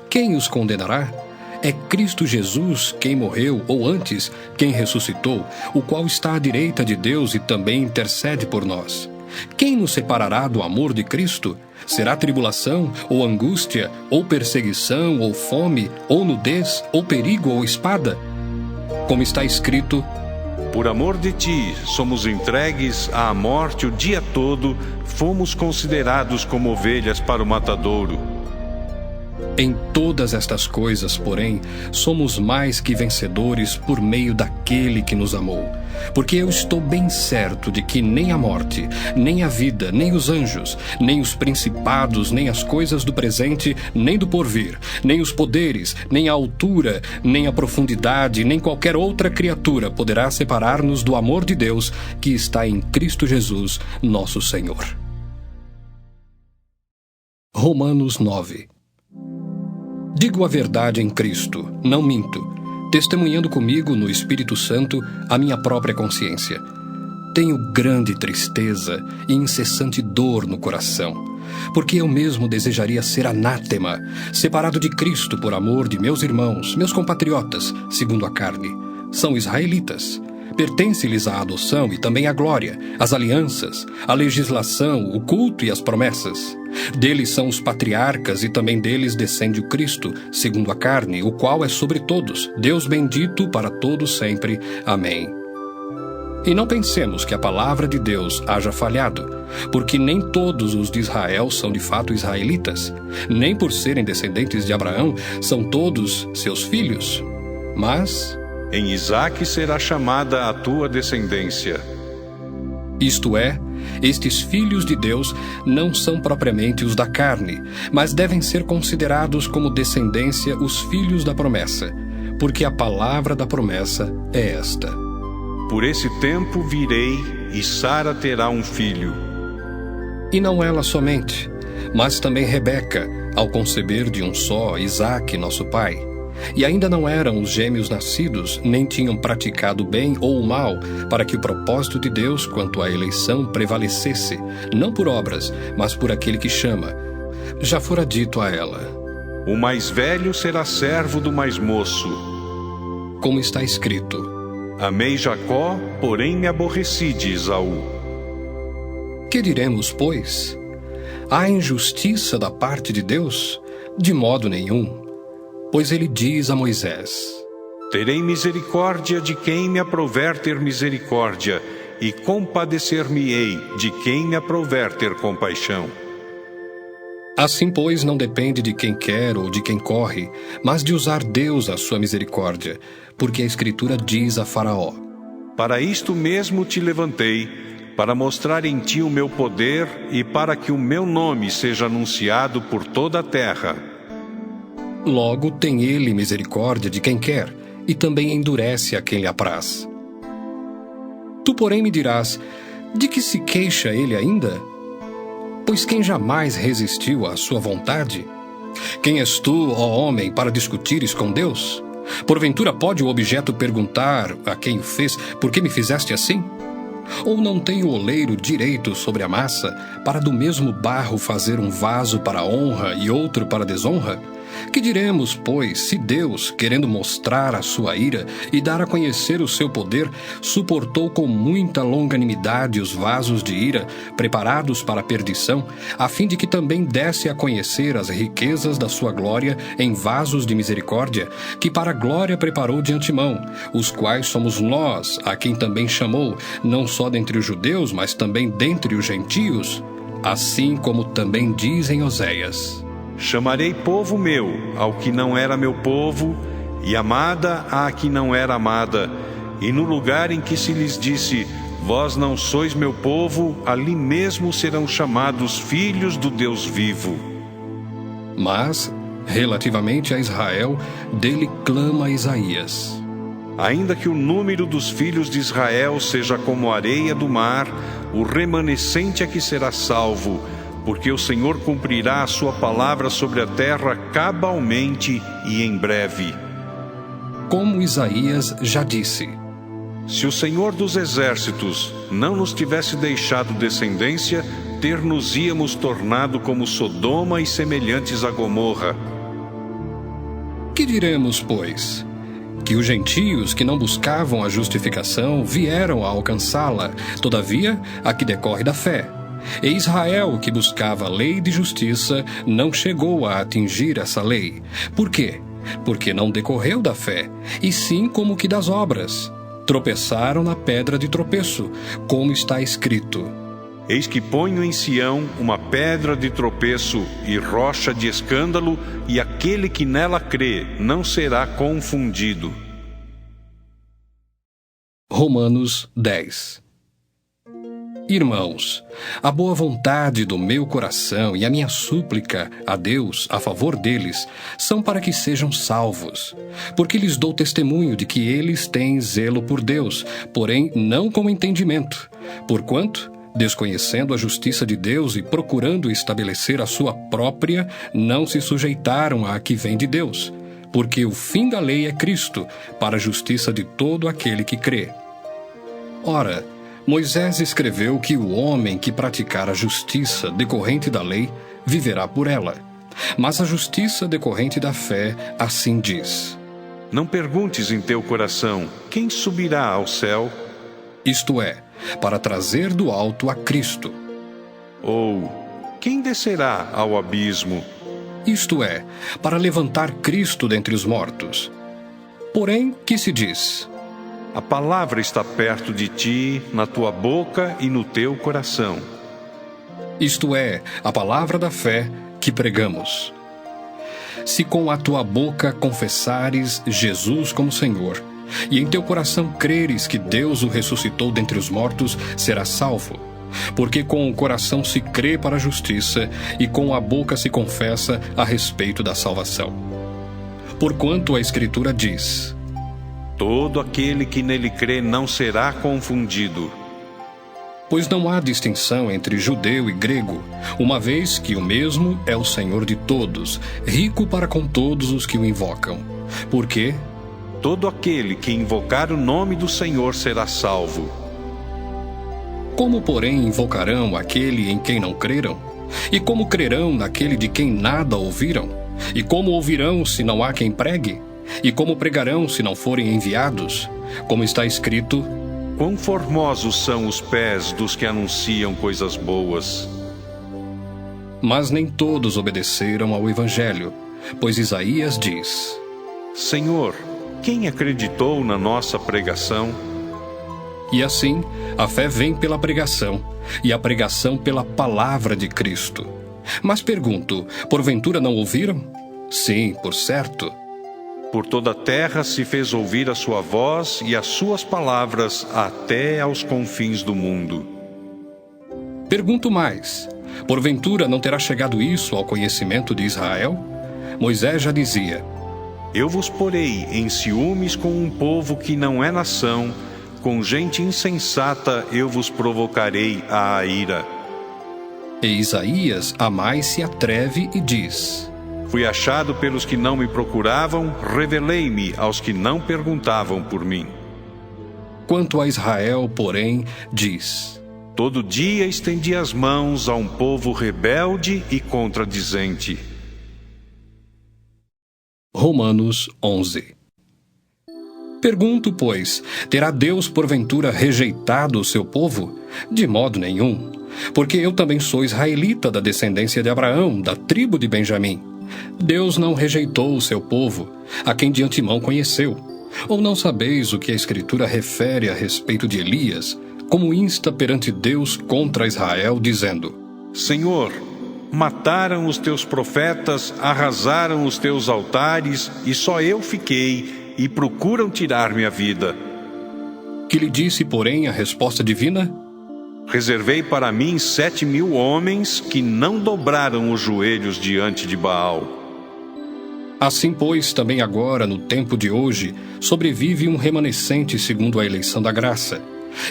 Quem os condenará? É Cristo Jesus quem morreu, ou antes, quem ressuscitou, o qual está à direita de Deus e também intercede por nós. Quem nos separará do amor de Cristo? Será tribulação, ou angústia, ou perseguição, ou fome, ou nudez, ou perigo, ou espada? Como está escrito: por amor de ti, somos entregues à morte o dia todo, fomos considerados como ovelhas para o matadouro. Em todas estas coisas, porém, somos mais que vencedores por meio daquele que nos amou. Porque eu estou bem certo de que nem a morte, nem a vida, nem os anjos, nem os principados, nem as coisas do presente, nem do porvir, nem os poderes, nem a altura, nem a profundidade, nem qualquer outra criatura poderá separar-nos do amor de Deus que está em Cristo Jesus, nosso Senhor. Romanos 9. Digo a verdade em Cristo, não minto, testemunhando comigo no Espírito Santo a minha própria consciência. Tenho grande tristeza e incessante dor no coração, porque eu mesmo desejaria ser anátema, separado de Cristo por amor de meus irmãos, meus compatriotas, segundo a carne. São israelitas. Pertence-lhes a adoção e também a glória, as alianças, a legislação, o culto e as promessas. Deles são os patriarcas e também deles descende o Cristo, segundo a carne, o qual é sobre todos, Deus bendito para todos sempre. Amém. E não pensemos que a palavra de Deus haja falhado, porque nem todos os de Israel são de fato israelitas, nem por serem descendentes de Abraão são todos seus filhos. Mas em Isaque será chamada a tua descendência. Isto é, estes filhos de Deus não são propriamente os da carne, mas devem ser considerados como descendência os filhos da promessa, porque a palavra da promessa é esta: por esse tempo virei, e Sara terá um filho. E não ela somente, mas também Rebeca, ao conceber de um só, Isaque, nosso pai. E ainda não eram os gêmeos nascidos, nem tinham praticado o bem ou o mal, para que o propósito de Deus quanto à eleição prevalecesse, não por obras, mas por aquele que chama. Já fora dito a ela: o mais velho será servo do mais moço. Como está escrito: amei Jacó, porém me aborreci de Esaú. Que diremos, pois? Há injustiça da parte de Deus? De modo nenhum. Pois ele diz a Moisés: terei misericórdia de quem me aprouver ter misericórdia, e compadecer-me-ei de quem me aprouver ter compaixão. Assim, pois, não depende de quem quer ou de quem corre, mas de usar Deus a sua misericórdia, porque a Escritura diz a Faraó: para isto mesmo te levantei, para mostrar em ti o meu poder e para que o meu nome seja anunciado por toda a terra. Logo tem ele misericórdia de quem quer, e também endurece a quem lhe apraz. Tu, porém, me dirás: de que se queixa ele ainda? Pois quem jamais resistiu à sua vontade? Quem és tu, ó homem, para discutires com Deus? Porventura pode o objeto perguntar a quem o fez: por que me fizeste assim? Ou não tem o oleiro direito sobre a massa, para do mesmo barro fazer um vaso para honra e outro para desonra? Que diremos, pois, se Deus, querendo mostrar a sua ira e dar a conhecer o seu poder, suportou com muita longanimidade os vasos de ira, preparados para a perdição, a fim de que também desse a conhecer as riquezas da sua glória em vasos de misericórdia, que para a glória preparou de antemão, os quais somos nós, a quem também chamou, não só dentre os judeus, mas também dentre os gentios? Assim como também diz em Oséias: Chamarei povo meu ao que não era meu povo, e amada à que não era amada. E no lugar em que se lhes disse: vós não sois meu povo, ali mesmo serão chamados filhos do Deus vivo. Mas, relativamente a Israel, dele clama Isaías: Ainda que o número dos filhos de Israel seja como a areia do mar, o remanescente é que será salvo, porque o Senhor cumprirá a sua palavra sobre a terra cabalmente e em breve. Como Isaías já disse: se o Senhor dos exércitos não nos tivesse deixado descendência, ter-nos-íamos tornado como Sodoma e semelhantes a Gomorra. Que diremos, pois? Que os gentios que não buscavam a justificação vieram a alcançá-la, todavia a que decorre da fé. E Israel, que buscava a lei de justiça, não chegou a atingir essa lei. Por quê? Porque não decorreu da fé, e sim como que das obras. Tropeçaram na pedra de tropeço, como está escrito: Eis que ponho em Sião uma pedra de tropeço e rocha de escândalo, e aquele que nela crê não será confundido. Romanos 10. Irmãos, a boa vontade do meu coração e a minha súplica a Deus a favor deles são para que sejam salvos, porque lhes dou testemunho de que eles têm zelo por Deus, porém não com entendimento, porquanto, desconhecendo a justiça de Deus e procurando estabelecer a sua própria, não se sujeitaram à que vem de Deus, porque o fim da lei é Cristo, para a justiça de todo aquele que crê. Ora, Moisés escreveu que o homem que praticar a justiça decorrente da lei viverá por ela. Mas a justiça decorrente da fé assim diz: Não perguntes em teu coração: quem subirá ao céu? Isto é, para trazer do alto a Cristo. Ou quem descerá ao abismo? Isto é, para levantar Cristo dentre os mortos. Porém, que se diz? A palavra está perto de ti, na tua boca e no teu coração. Isto é, a palavra da fé que pregamos. Se com a tua boca confessares Jesus como Senhor, e em teu coração creres que Deus o ressuscitou dentre os mortos, serás salvo. Porque com o coração se crê para a justiça, e com a boca se confessa a respeito da salvação. Porquanto a Escritura diz: todo aquele que nele crê não será confundido. Pois não há distinção entre judeu e grego, uma vez que o mesmo é o Senhor de todos, rico para com todos os que o invocam. Porque todo aquele que invocar o nome do Senhor será salvo. Como, porém, invocarão aquele em quem não creram? E como crerão naquele de quem nada ouviram? E como ouvirão se não há quem pregue? E como pregarão se não forem enviados? Como está escrito: quão formosos são os pés dos que anunciam coisas boas. Mas nem todos obedeceram ao Evangelho, pois Isaías diz: Senhor, quem acreditou na nossa pregação? E assim, a fé vem pela pregação, e a pregação pela palavra de Cristo. Mas pergunto, porventura não ouviram? Sim, por certo. Por toda a terra se fez ouvir a sua voz e as suas palavras até aos confins do mundo. Pergunto mais, porventura não terá chegado isso ao conhecimento de Israel? Moisés já dizia: eu vos porei em ciúmes com um povo que não é nação, com gente insensata eu vos provocarei à ira. E Isaías a mais se atreve e diz: Fui achado pelos que não me procuravam, revelei-me aos que não perguntavam por mim. Quanto a Israel, porém, diz: Todo dia estendi as mãos a um povo rebelde e contradizente. Romanos 11. Pergunto, pois, terá Deus porventura rejeitado o seu povo? De modo nenhum, porque eu também sou israelita da descendência de Abraão, da tribo de Benjamim. Deus não rejeitou o seu povo, a quem de antemão conheceu. Ou não sabeis o que a Escritura refere a respeito de Elias, como insta perante Deus contra Israel, dizendo: Senhor, mataram os teus profetas, arrasaram os teus altares, e só eu fiquei, e procuram tirar-me a vida. Que lhe disse, porém, a resposta divina? Reservei para mim 7.000 homens que não dobraram os joelhos diante de Baal. Assim, pois, também agora, no tempo de hoje, sobrevive um remanescente segundo a eleição da graça.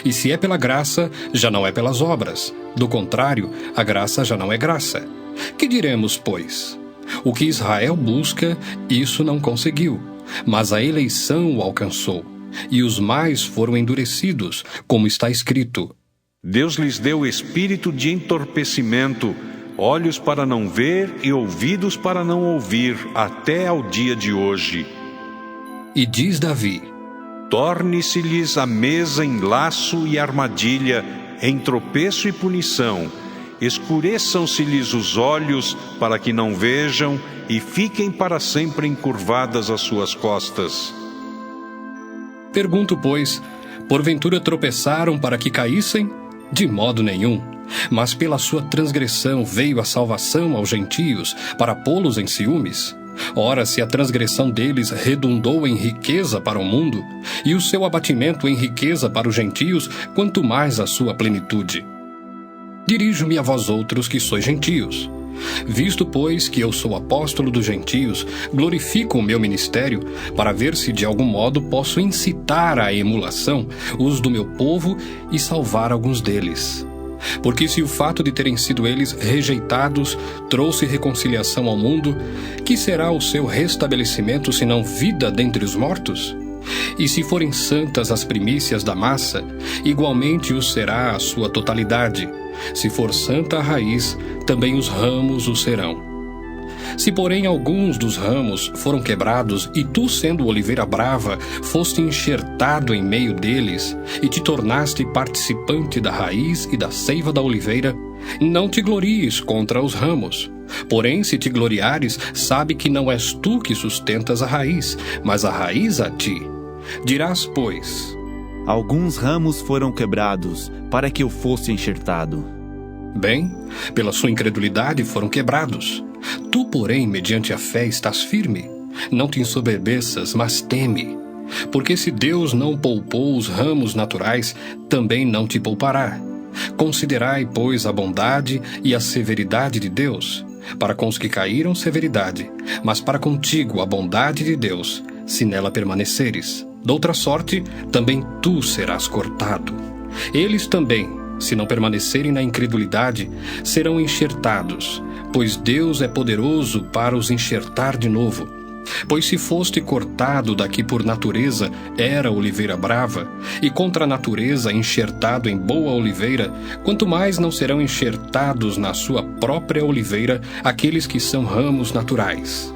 E se é pela graça, já não é pelas obras. Do contrário, a graça já não é graça. Que diremos, pois? O que Israel busca, isso não conseguiu, mas a eleição o alcançou, e os mais foram endurecidos, como está escrito: Deus lhes deu espírito de entorpecimento, olhos para não ver e ouvidos para não ouvir, até ao dia de hoje. E diz Davi: Torne-se-lhes a mesa em laço e armadilha, em tropeço e punição. Escureçam-se-lhes os olhos, para que não vejam, e fiquem para sempre encurvadas as suas costas. Pergunto, pois, porventura tropeçaram para que caíssem? De modo nenhum. Mas pela sua transgressão veio a salvação aos gentios, para pô-los em ciúmes. Ora, se a transgressão deles redundou em riqueza para o mundo, e o seu abatimento em riqueza para os gentios, quanto mais a sua plenitude. Dirijo-me a vós outros que sois gentios. Visto, pois, que eu sou apóstolo dos gentios, glorifico o meu ministério, para ver se de algum modo posso incitar à emulação os do meu povo e salvar alguns deles. Porque se o fato de terem sido eles rejeitados trouxe reconciliação ao mundo, que será o seu restabelecimento senão vida dentre os mortos? E se forem santas as primícias da massa, igualmente o será a sua totalidade. Se for santa a raiz, também os ramos o serão. Se, porém, alguns dos ramos foram quebrados, e tu, sendo oliveira brava, foste enxertado em meio deles, e te tornaste participante da raiz e da seiva da oliveira, não te glories contra os ramos. Porém, se te gloriares, sabe que não és tu que sustentas a raiz, mas a raiz a ti. Dirás, pois: Alguns ramos foram quebrados, para que eu fosse enxertado. Bem, pela sua incredulidade foram quebrados. Tu, porém, mediante a fé estás firme. Não te ensoberbeças, mas teme. Porque se Deus não poupou os ramos naturais, também não te poupará. Considerai, pois, a bondade e a severidade de Deus. Para com os que caíram, severidade, mas para contigo a bondade de Deus, se nela permaneceres. Doutra sorte, também tu serás cortado. Eles também, se não permanecerem na incredulidade, serão enxertados, pois Deus é poderoso para os enxertar de novo. Pois se foste cortado daqui por natureza, era oliveira brava, e contra a natureza enxertado em boa oliveira, quanto mais não serão enxertados na sua própria oliveira aqueles que são ramos naturais.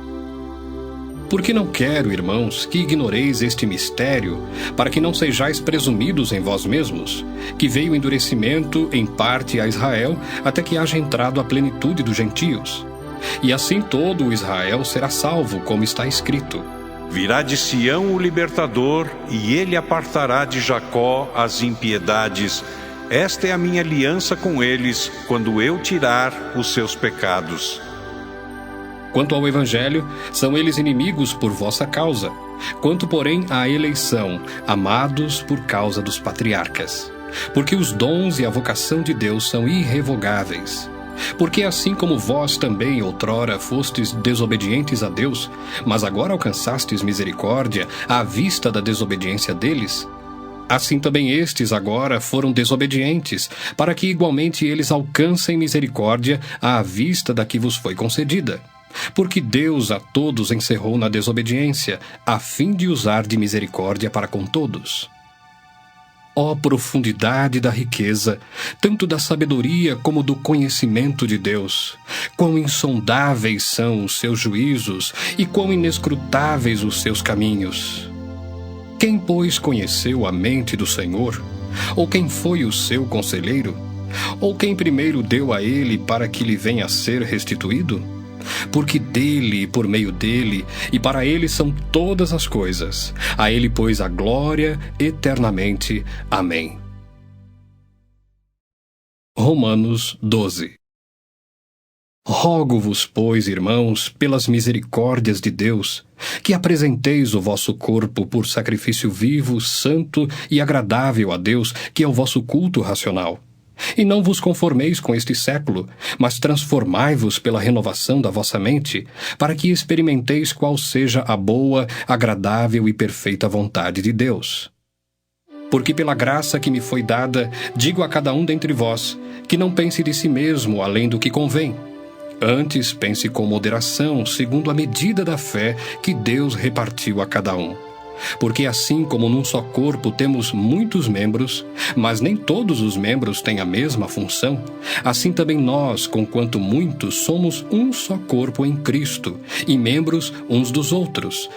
Porque não quero, irmãos, que ignoreis este mistério, para que não sejais presumidos em vós mesmos, que veio o endurecimento em parte a Israel, até que haja entrado a plenitude dos gentios. E assim todo o Israel será salvo, como está escrito: Virá de Sião o libertador, e ele apartará de Jacó as impiedades. Esta é a minha aliança com eles, quando eu tirar os seus pecados. Quanto ao Evangelho, são eles inimigos por vossa causa. Quanto, porém, à eleição, amados por causa dos patriarcas. Porque os dons e a vocação de Deus são irrevogáveis. Porque assim como vós também outrora fostes desobedientes a Deus, mas agora alcançastes misericórdia à vista da desobediência deles, Assim também estes agora foram desobedientes, para que igualmente eles alcancem misericórdia à vista da que vos foi concedida. Porque Deus a todos encerrou na desobediência, a fim de usar de misericórdia para com todos. Ó profundidade da riqueza, tanto da sabedoria como do conhecimento de Deus! Quão insondáveis são os seus juízos e quão inescrutáveis os seus caminhos! Quem, pois, conheceu a mente do Senhor? Ou quem foi o seu conselheiro? Ou quem primeiro deu a ele para que lhe venha a ser restituído? Porque dele, por meio dele, e para ele são todas as coisas. A ele, pois, a glória eternamente. Amém. Romanos 12. Rogo-vos, pois, irmãos, pelas misericórdias de Deus, que apresenteis o vosso corpo por sacrifício vivo, santo e agradável a Deus, que é o vosso culto racional. E não vos conformeis com este século, mas transformai-vos pela renovação da vossa mente, para que experimenteis qual seja a boa, agradável e perfeita vontade de Deus. Porque pela graça que me foi dada, digo a cada um dentre vós, que não pense de si mesmo além do que convém. Antes pense com moderação, segundo a medida da fé que Deus repartiu a cada um. Porque assim como num só corpo temos muitos membros, mas nem todos os membros têm a mesma função, assim também nós, conquanto muitos, somos um só corpo em Cristo, e membros uns dos outros,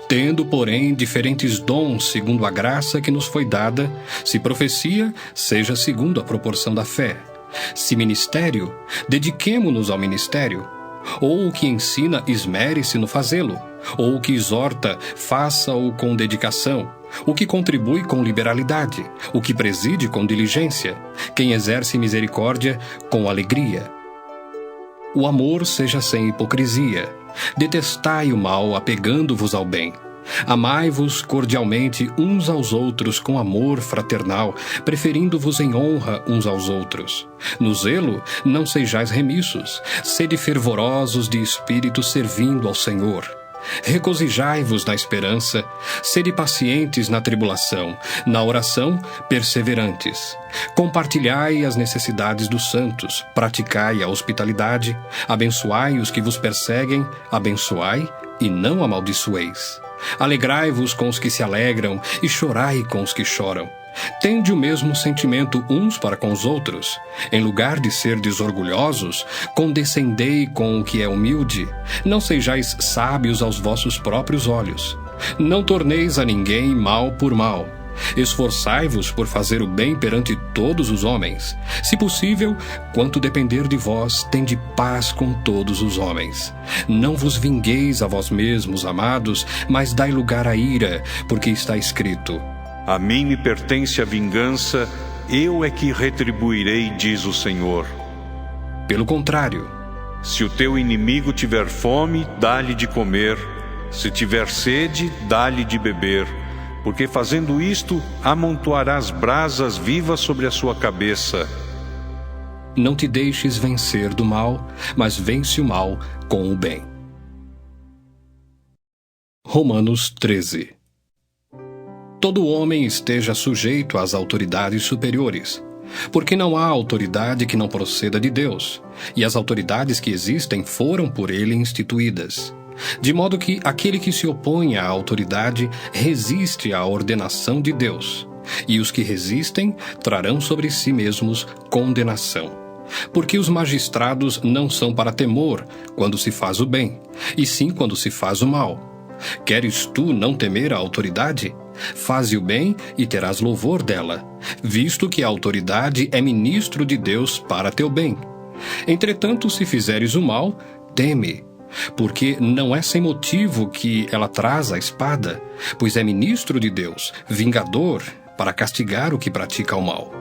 tendo, porém, diferentes dons segundo a graça que nos foi dada, se profecia, seja segundo a proporção da fé. Se ministério, dediquemo-nos ao ministério. Ou o que ensina, esmere-se no fazê-lo. Ou o que exorta, faça-o com dedicação. O que contribui com liberalidade. O que preside com diligência. Quem exerce misericórdia, com alegria. O amor seja sem hipocrisia. Detestai o mal, apegando-vos ao bem. Amai-vos cordialmente uns aos outros com amor fraternal, preferindo-vos em honra uns aos outros. No zelo, não sejais remissos, sede fervorosos de espírito servindo ao Senhor. Regozijai-vos na esperança, sede pacientes na tribulação, na oração, perseverantes. Compartilhai as necessidades dos santos, praticai a hospitalidade, abençoai os que vos perseguem, abençoai e não amaldiçoeis. Alegrai-vos com os que se alegram e chorai com os que choram. Tende o mesmo sentimento uns para com os outros. Em lugar de serdes orgulhosos, condescendei com o que é humilde. Não sejais sábios aos vossos próprios olhos. Não torneis a ninguém mal por mal. Esforçai-vos por fazer o bem perante todos os homens. Se possível, quanto depender de vós, tende paz com todos os homens. Não vos vingueis a vós mesmos, amados, mas dai lugar à ira, porque está escrito: A mim me pertence a vingança, eu é que retribuirei, diz o Senhor. Pelo contrário, se o teu inimigo tiver fome, dá-lhe de comer. Se tiver sede, dá-lhe de beber. Porque fazendo isto, amontoarás brasas vivas sobre a sua cabeça. Não te deixes vencer do mal, mas vence o mal com o bem. Romanos 13. Todo homem esteja sujeito às autoridades superiores, porque não há autoridade que não proceda de Deus, e as autoridades que existem foram por ele instituídas. De modo que aquele que se opõe à autoridade resiste à ordenação de Deus, e os que resistem trarão sobre si mesmos condenação. Porque os magistrados não são para temor quando se faz o bem, e sim quando se faz o mal. Queres tu não temer a autoridade? Faze o bem e terás louvor dela, visto que a autoridade é ministro de Deus para teu bem. Entretanto, se fizeres o mal, teme, porque não é sem motivo que ela traz a espada, pois é ministro de Deus, vingador, para castigar o que pratica o mal.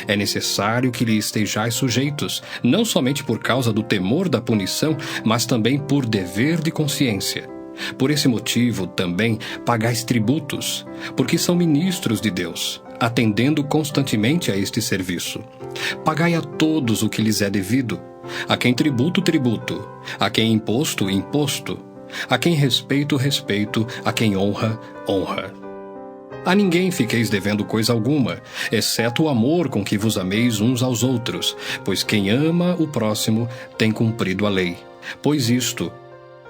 É necessário que lhe estejais sujeitos, não somente por causa do temor da punição, mas também por dever de consciência. Por esse motivo, também, pagais tributos, porque são ministros de Deus, atendendo constantemente a este serviço. Pagai a todos o que lhes é devido, a quem tributo, tributo, a quem imposto, imposto, a quem respeito, respeito, a quem honra, honra. A ninguém fiqueis devendo coisa alguma, exceto o amor com que vos ameis uns aos outros, pois quem ama o próximo tem cumprido a lei. Pois isto: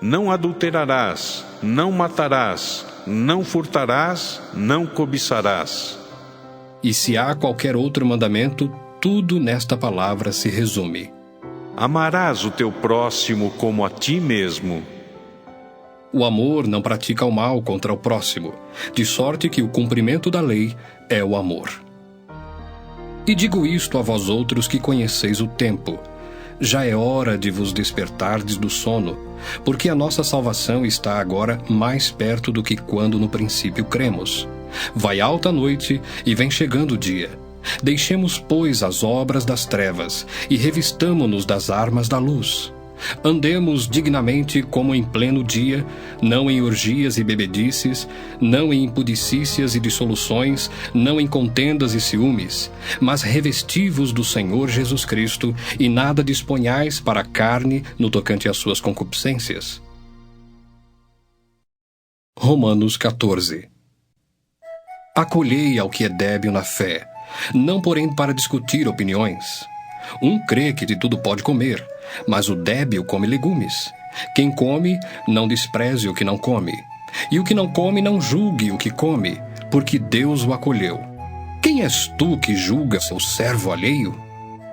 não adulterarás, não matarás, não furtarás, não cobiçarás. E se há qualquer outro mandamento, tudo nesta palavra se resume: amarás o teu próximo como a ti mesmo. O amor não pratica o mal contra o próximo, de sorte que o cumprimento da lei é o amor. E digo isto a vós outros que conheceis o tempo. Já é hora de vos despertardes do sono, porque a nossa salvação está agora mais perto do que quando no princípio cremos. Vai alta a noite e vem chegando o dia. Deixemos, pois, as obras das trevas e revistamo-nos das armas da luz. Andemos dignamente como em pleno dia, não em orgias e bebedices, não em impudicícias e dissoluções, não em contendas e ciúmes, mas revesti-vos do Senhor Jesus Cristo e nada disponhais para a carne no tocante às suas concupiscências. Romanos 14. Acolhei ao que é débil na fé, não porém para discutir opiniões. Um crê que de tudo pode comer, mas o débil come legumes. Quem come, não despreze o que não come. E o que não come, não julgue o que come, porque Deus o acolheu. Quem és tu que julga seu servo alheio?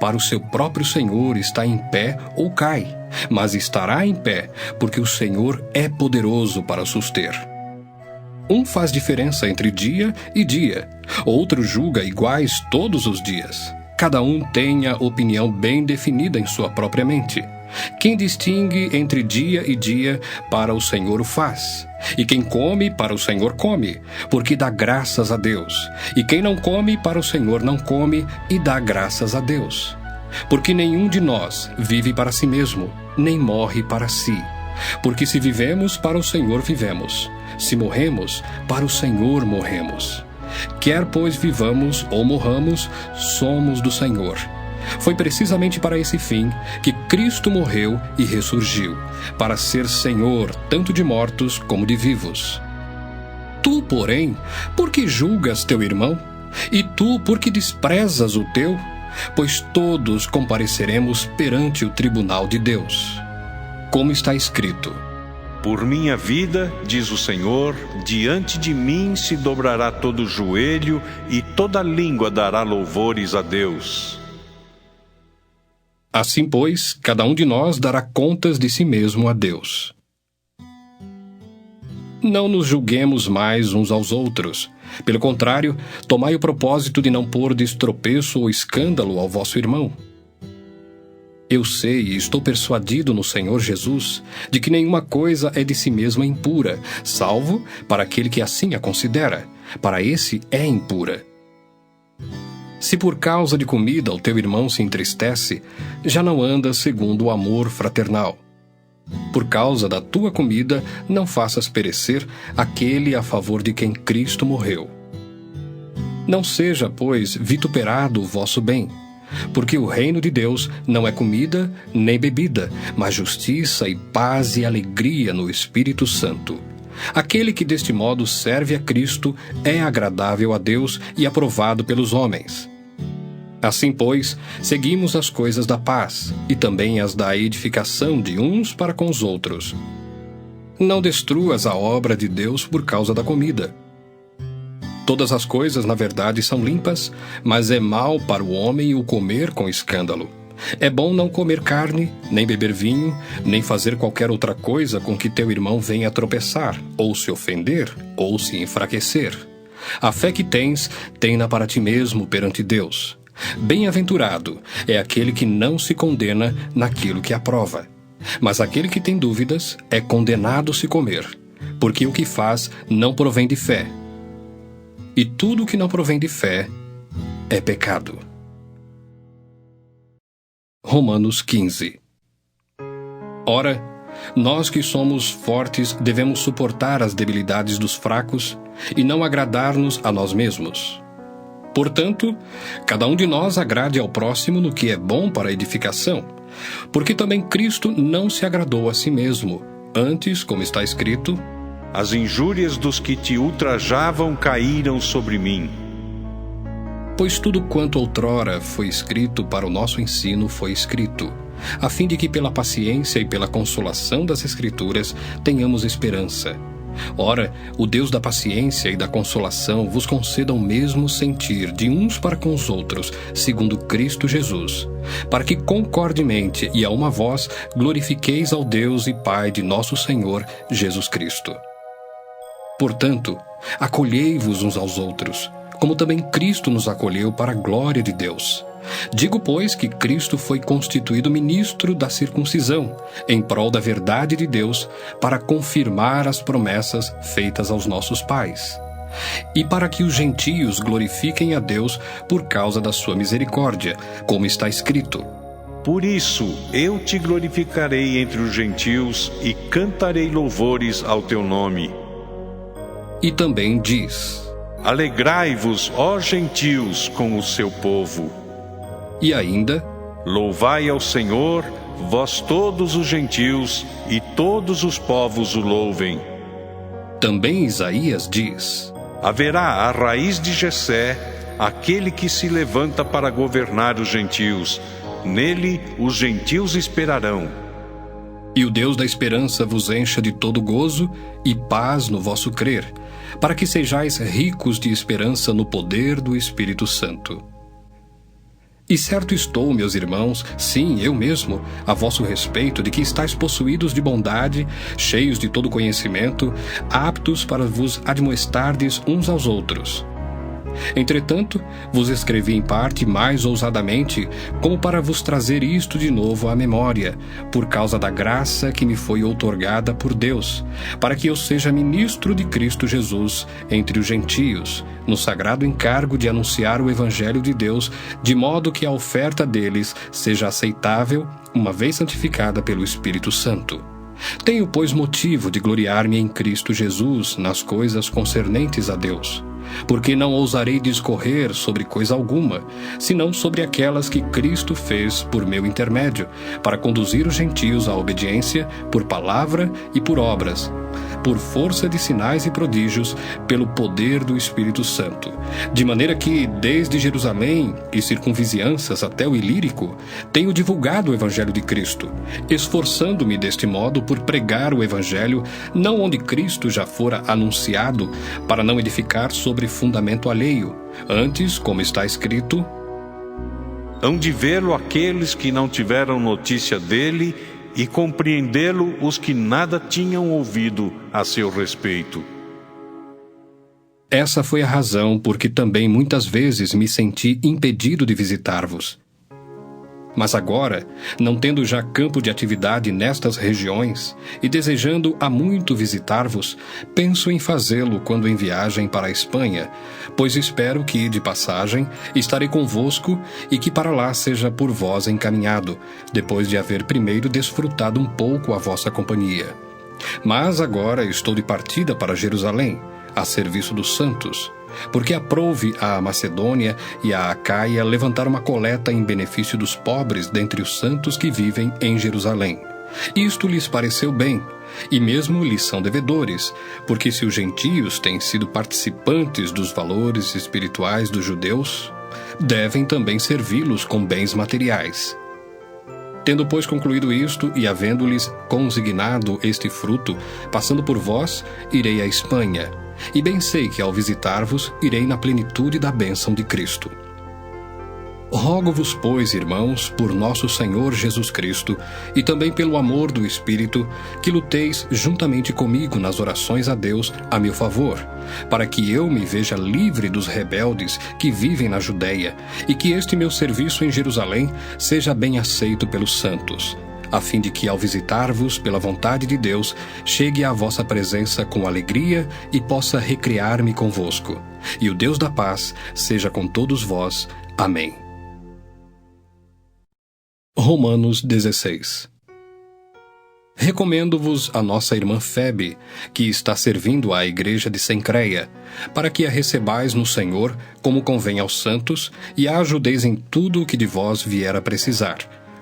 Para o seu próprio Senhor está em pé ou cai, mas estará em pé, porque o Senhor é poderoso para suster. Um faz diferença entre dia e dia, outro julga iguais todos os dias. Cada um tem a opinião bem definida em sua própria mente. Quem distingue entre dia e dia, para o Senhor o faz. E quem come, para o Senhor come, porque dá graças a Deus. E quem não come, para o Senhor não come, e dá graças a Deus. Porque nenhum de nós vive para si mesmo, nem morre para si. Porque se vivemos, para o Senhor vivemos. Se morremos, para o Senhor morremos. Quer, pois, vivamos ou morramos, somos do Senhor. Foi precisamente para esse fim que Cristo morreu e ressurgiu, para ser Senhor tanto de mortos como de vivos. Tu, porém, por que julgas teu irmão? E tu, por que desprezas o teu? Pois todos compareceremos perante o tribunal de Deus. Como está escrito: por minha vida, diz o Senhor, diante de mim se dobrará todo o joelho e toda língua dará louvores a Deus. Assim, pois, cada um de nós dará contas de si mesmo a Deus. Não nos julguemos mais uns aos outros. Pelo contrário, tomai o propósito de não pôr tropeço ou escândalo ao vosso irmão. Eu sei e estou persuadido no Senhor Jesus de que nenhuma coisa é de si mesma impura, salvo para aquele que assim a considera. Para esse é impura. Se por causa de comida o teu irmão se entristece, já não andas segundo o amor fraternal. Por causa da tua comida, não faças perecer aquele a favor de quem Cristo morreu. Não seja, pois, vituperado o vosso bem. Porque o reino de Deus não é comida nem bebida, mas justiça e paz e alegria no Espírito Santo. Aquele que deste modo serve a Cristo é agradável a Deus e aprovado pelos homens. Assim, pois, seguimos as coisas da paz e também as da edificação de uns para com os outros. Não destruas a obra de Deus por causa da comida. Todas as coisas, na verdade, são limpas, mas é mal para o homem o comer com escândalo. É bom não comer carne, nem beber vinho, nem fazer qualquer outra coisa com que teu irmão venha a tropeçar, ou se ofender, ou se enfraquecer. A fé que tens, tem-na para ti mesmo perante Deus. Bem-aventurado é aquele que não se condena naquilo que aprova. Mas aquele que tem dúvidas é condenado se comer, porque o que faz não provém de fé. E tudo que não provém de fé é pecado. Romanos 15. Ora, nós que somos fortes devemos suportar as debilidades dos fracos e não agradar-nos a nós mesmos. Portanto, cada um de nós agrade ao próximo no que é bom para a edificação, porque também Cristo não se agradou a si mesmo. Antes, como está escrito: As injúrias dos que te ultrajavam caíram sobre mim. Pois tudo quanto outrora foi escrito para o nosso ensino foi escrito, a fim de que pela paciência e pela consolação das Escrituras tenhamos esperança. Ora, o Deus da paciência e da consolação vos conceda o mesmo sentir de uns para com os outros, segundo Cristo Jesus, para que concordemente e a uma voz glorifiqueis ao Deus e Pai de nosso Senhor Jesus Cristo. Portanto, acolhei-vos uns aos outros, como também Cristo nos acolheu para a glória de Deus. Digo, pois, que Cristo foi constituído ministro da circuncisão, em prol da verdade de Deus, para confirmar as promessas feitas aos nossos pais, e para que os gentios glorifiquem a Deus por causa da sua misericórdia, como está escrito: Por isso eu te glorificarei entre os gentios e cantarei louvores ao teu nome. E também diz: Alegrai-vos, ó gentios, com o seu povo. E ainda: Louvai ao Senhor, vós todos os gentios, e todos os povos o louvem. Também Isaías diz: Haverá a raiz de Jessé, aquele que se levanta para governar os gentios. Nele os gentios esperarão. E o Deus da esperança vos encha de todo gozo e paz no vosso crer, para que sejais ricos de esperança no poder do Espírito Santo. E certo estou, meus irmãos, sim, eu mesmo, a vosso respeito, de que estáis possuídos de bondade, cheios de todo conhecimento, aptos para vos admoestardes uns aos outros. Entretanto, vos escrevi em parte mais ousadamente, como para vos trazer isto de novo à memória, por causa da graça que me foi outorgada por Deus, para que eu seja ministro de Cristo Jesus entre os gentios, no sagrado encargo de anunciar o Evangelho de Deus, de modo que a oferta deles seja aceitável, uma vez santificada pelo Espírito Santo. Tenho, pois, motivo de gloriar-me em Cristo Jesus nas coisas concernentes a Deus, porque não ousarei discorrer sobre coisa alguma, senão sobre aquelas que Cristo fez por meu intermédio, para conduzir os gentios à obediência por palavra e por obras, por força de sinais e prodígios, pelo poder do Espírito Santo, de maneira que, desde Jerusalém e circunvizinhanças até o Ilírico, tenho divulgado o Evangelho de Cristo, esforçando-me deste modo por pregar o Evangelho, não onde Cristo já fora anunciado, para não edificar sobre fundamento alheio, antes, como está escrito: Hão de vê-lo aqueles que não tiveram notícia dele, e compreendê-lo os que nada tinham ouvido a seu respeito. Essa foi a razão por que também muitas vezes me senti impedido de visitar-vos. Mas agora, não tendo já campo de atividade nestas regiões, e desejando há muito visitar-vos, penso em fazê-lo quando em viagem para a Espanha, pois espero que, de passagem, estarei convosco e que para lá seja por vós encaminhado, depois de haver primeiro desfrutado um pouco a vossa companhia. Mas agora estou de partida para Jerusalém, a serviço dos santos, porque aprouve à Macedônia e à Acaia levantar uma coleta em benefício dos pobres dentre os santos que vivem em Jerusalém. Isto lhes pareceu bem, e mesmo lhes são devedores, porque se os gentios têm sido participantes dos valores espirituais dos judeus, devem também servi-los com bens materiais. Tendo, pois, concluído isto, e havendo-lhes consignado este fruto, passando por vós, irei à Espanha, e bem sei que ao visitar-vos, irei na plenitude da bênção de Cristo. Rogo-vos, pois, irmãos, por nosso Senhor Jesus Cristo, e também pelo amor do Espírito, que luteis juntamente comigo nas orações a Deus a meu favor, para que eu me veja livre dos rebeldes que vivem na Judéia, e que este meu serviço em Jerusalém seja bem aceito pelos santos, a fim de que, ao visitar-vos pela vontade de Deus, chegue à vossa presença com alegria e possa recriar-me convosco. E o Deus da paz seja com todos vós. Amém. Romanos 16. Recomendo-vos a nossa irmã Febe, que está servindo à igreja de Cencreia, para que a recebais no Senhor, como convém aos santos, e a ajudeis em tudo o que de vós vier a precisar,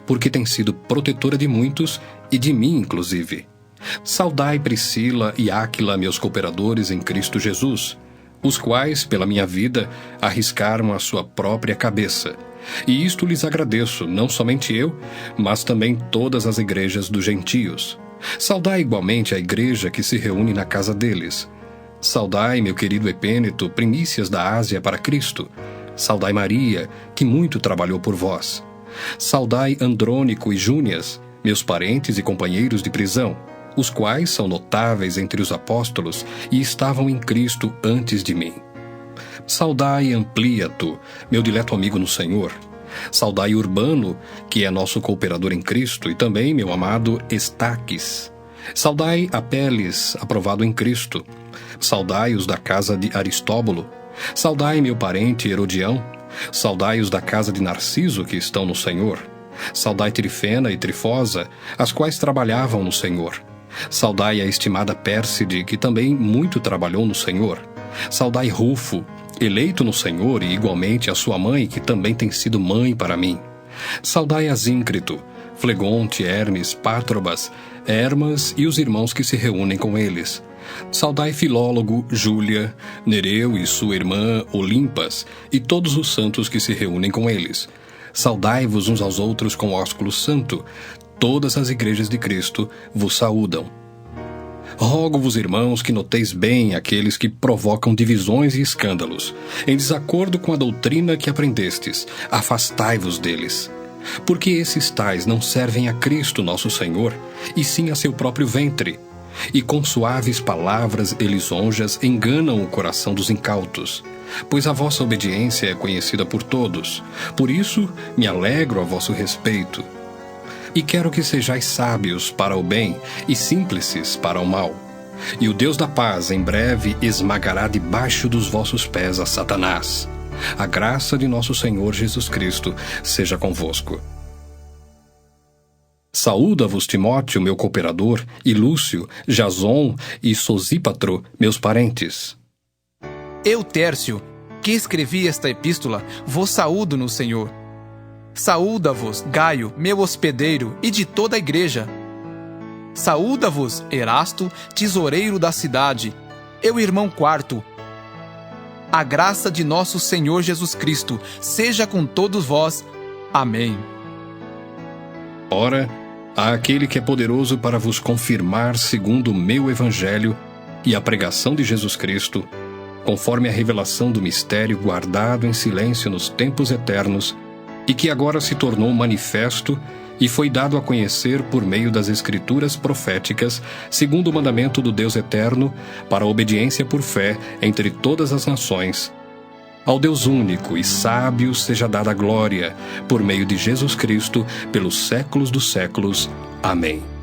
porque tem sido protetora de muitos, e de mim inclusive. Saudai Priscila e Áquila, meus cooperadores em Cristo Jesus, os quais, pela minha vida, arriscaram a sua própria cabeça. E isto lhes agradeço, não somente eu, mas também todas as igrejas dos gentios. Saudai igualmente a igreja que se reúne na casa deles. Saudai, meu querido Epêneto, primícias da Ásia para Cristo. Saudai Maria, que muito trabalhou por vós. Saudai Andrônico e Júnias, meus parentes e companheiros de prisão, os quais são notáveis entre os apóstolos e estavam em Cristo antes de mim. Saudai Ampliato, meu dileto amigo no Senhor. Saudai Urbano, que é nosso cooperador em Cristo, e também meu amado Estaques. Saudai Apeles, aprovado em Cristo. Saudai os da casa de Aristóbulo. Saudai meu parente Herodião. Saudai os da casa de Narciso, que estão no Senhor. Saudai Trifena e Trifosa, as quais trabalhavam no Senhor. Saudai a estimada Pérside, que também muito trabalhou no Senhor. Saudai Rufo, eleito no Senhor, e igualmente a sua mãe, que também tem sido mãe para mim. Saudai Asíncrito, Flegonte, Hermes, Pátrobas, Hermas e os irmãos que se reúnem com eles. Saudai Filólogo, Júlia, Nereu e sua irmã Olimpas, e todos os santos que se reúnem com eles. Saudai-vos uns aos outros com ósculo santo. Todas as igrejas de Cristo vos saúdam. Rogo-vos, irmãos, que noteis bem aqueles que provocam divisões e escândalos, em desacordo com a doutrina que aprendestes. Afastai-vos deles. Porque esses tais não servem a Cristo nosso Senhor, e sim a seu próprio ventre. E com suaves palavras e lisonjas enganam o coração dos incautos. Pois a vossa obediência é conhecida por todos. Por isso me alegro a vosso respeito. E quero que sejais sábios para o bem e simples para o mal. E o Deus da paz em breve esmagará debaixo dos vossos pés a Satanás. A graça de nosso Senhor Jesus Cristo seja convosco. Saúda-vos Timóteo, meu cooperador, e Lúcio, Jason e Sosípatro, meus parentes. Eu, Tércio, que escrevi esta epístola, vos saúdo no Senhor. Saúda-vos, Gaio, meu hospedeiro, e de toda a igreja. Saúda-vos, Erasto, tesoureiro da cidade, eu, irmão Quarto. A graça de nosso Senhor Jesus Cristo seja com todos vós. Amém. Ora, há aquele que é poderoso para vos confirmar segundo o meu evangelho e a pregação de Jesus Cristo, conforme a revelação do mistério guardado em silêncio nos tempos eternos, e que agora se tornou manifesto e foi dado a conhecer por meio das Escrituras proféticas, segundo o mandamento do Deus eterno, para a obediência por fé entre todas as nações. Ao Deus único e sábio seja dada a glória, por meio de Jesus Cristo, pelos séculos dos séculos. Amém.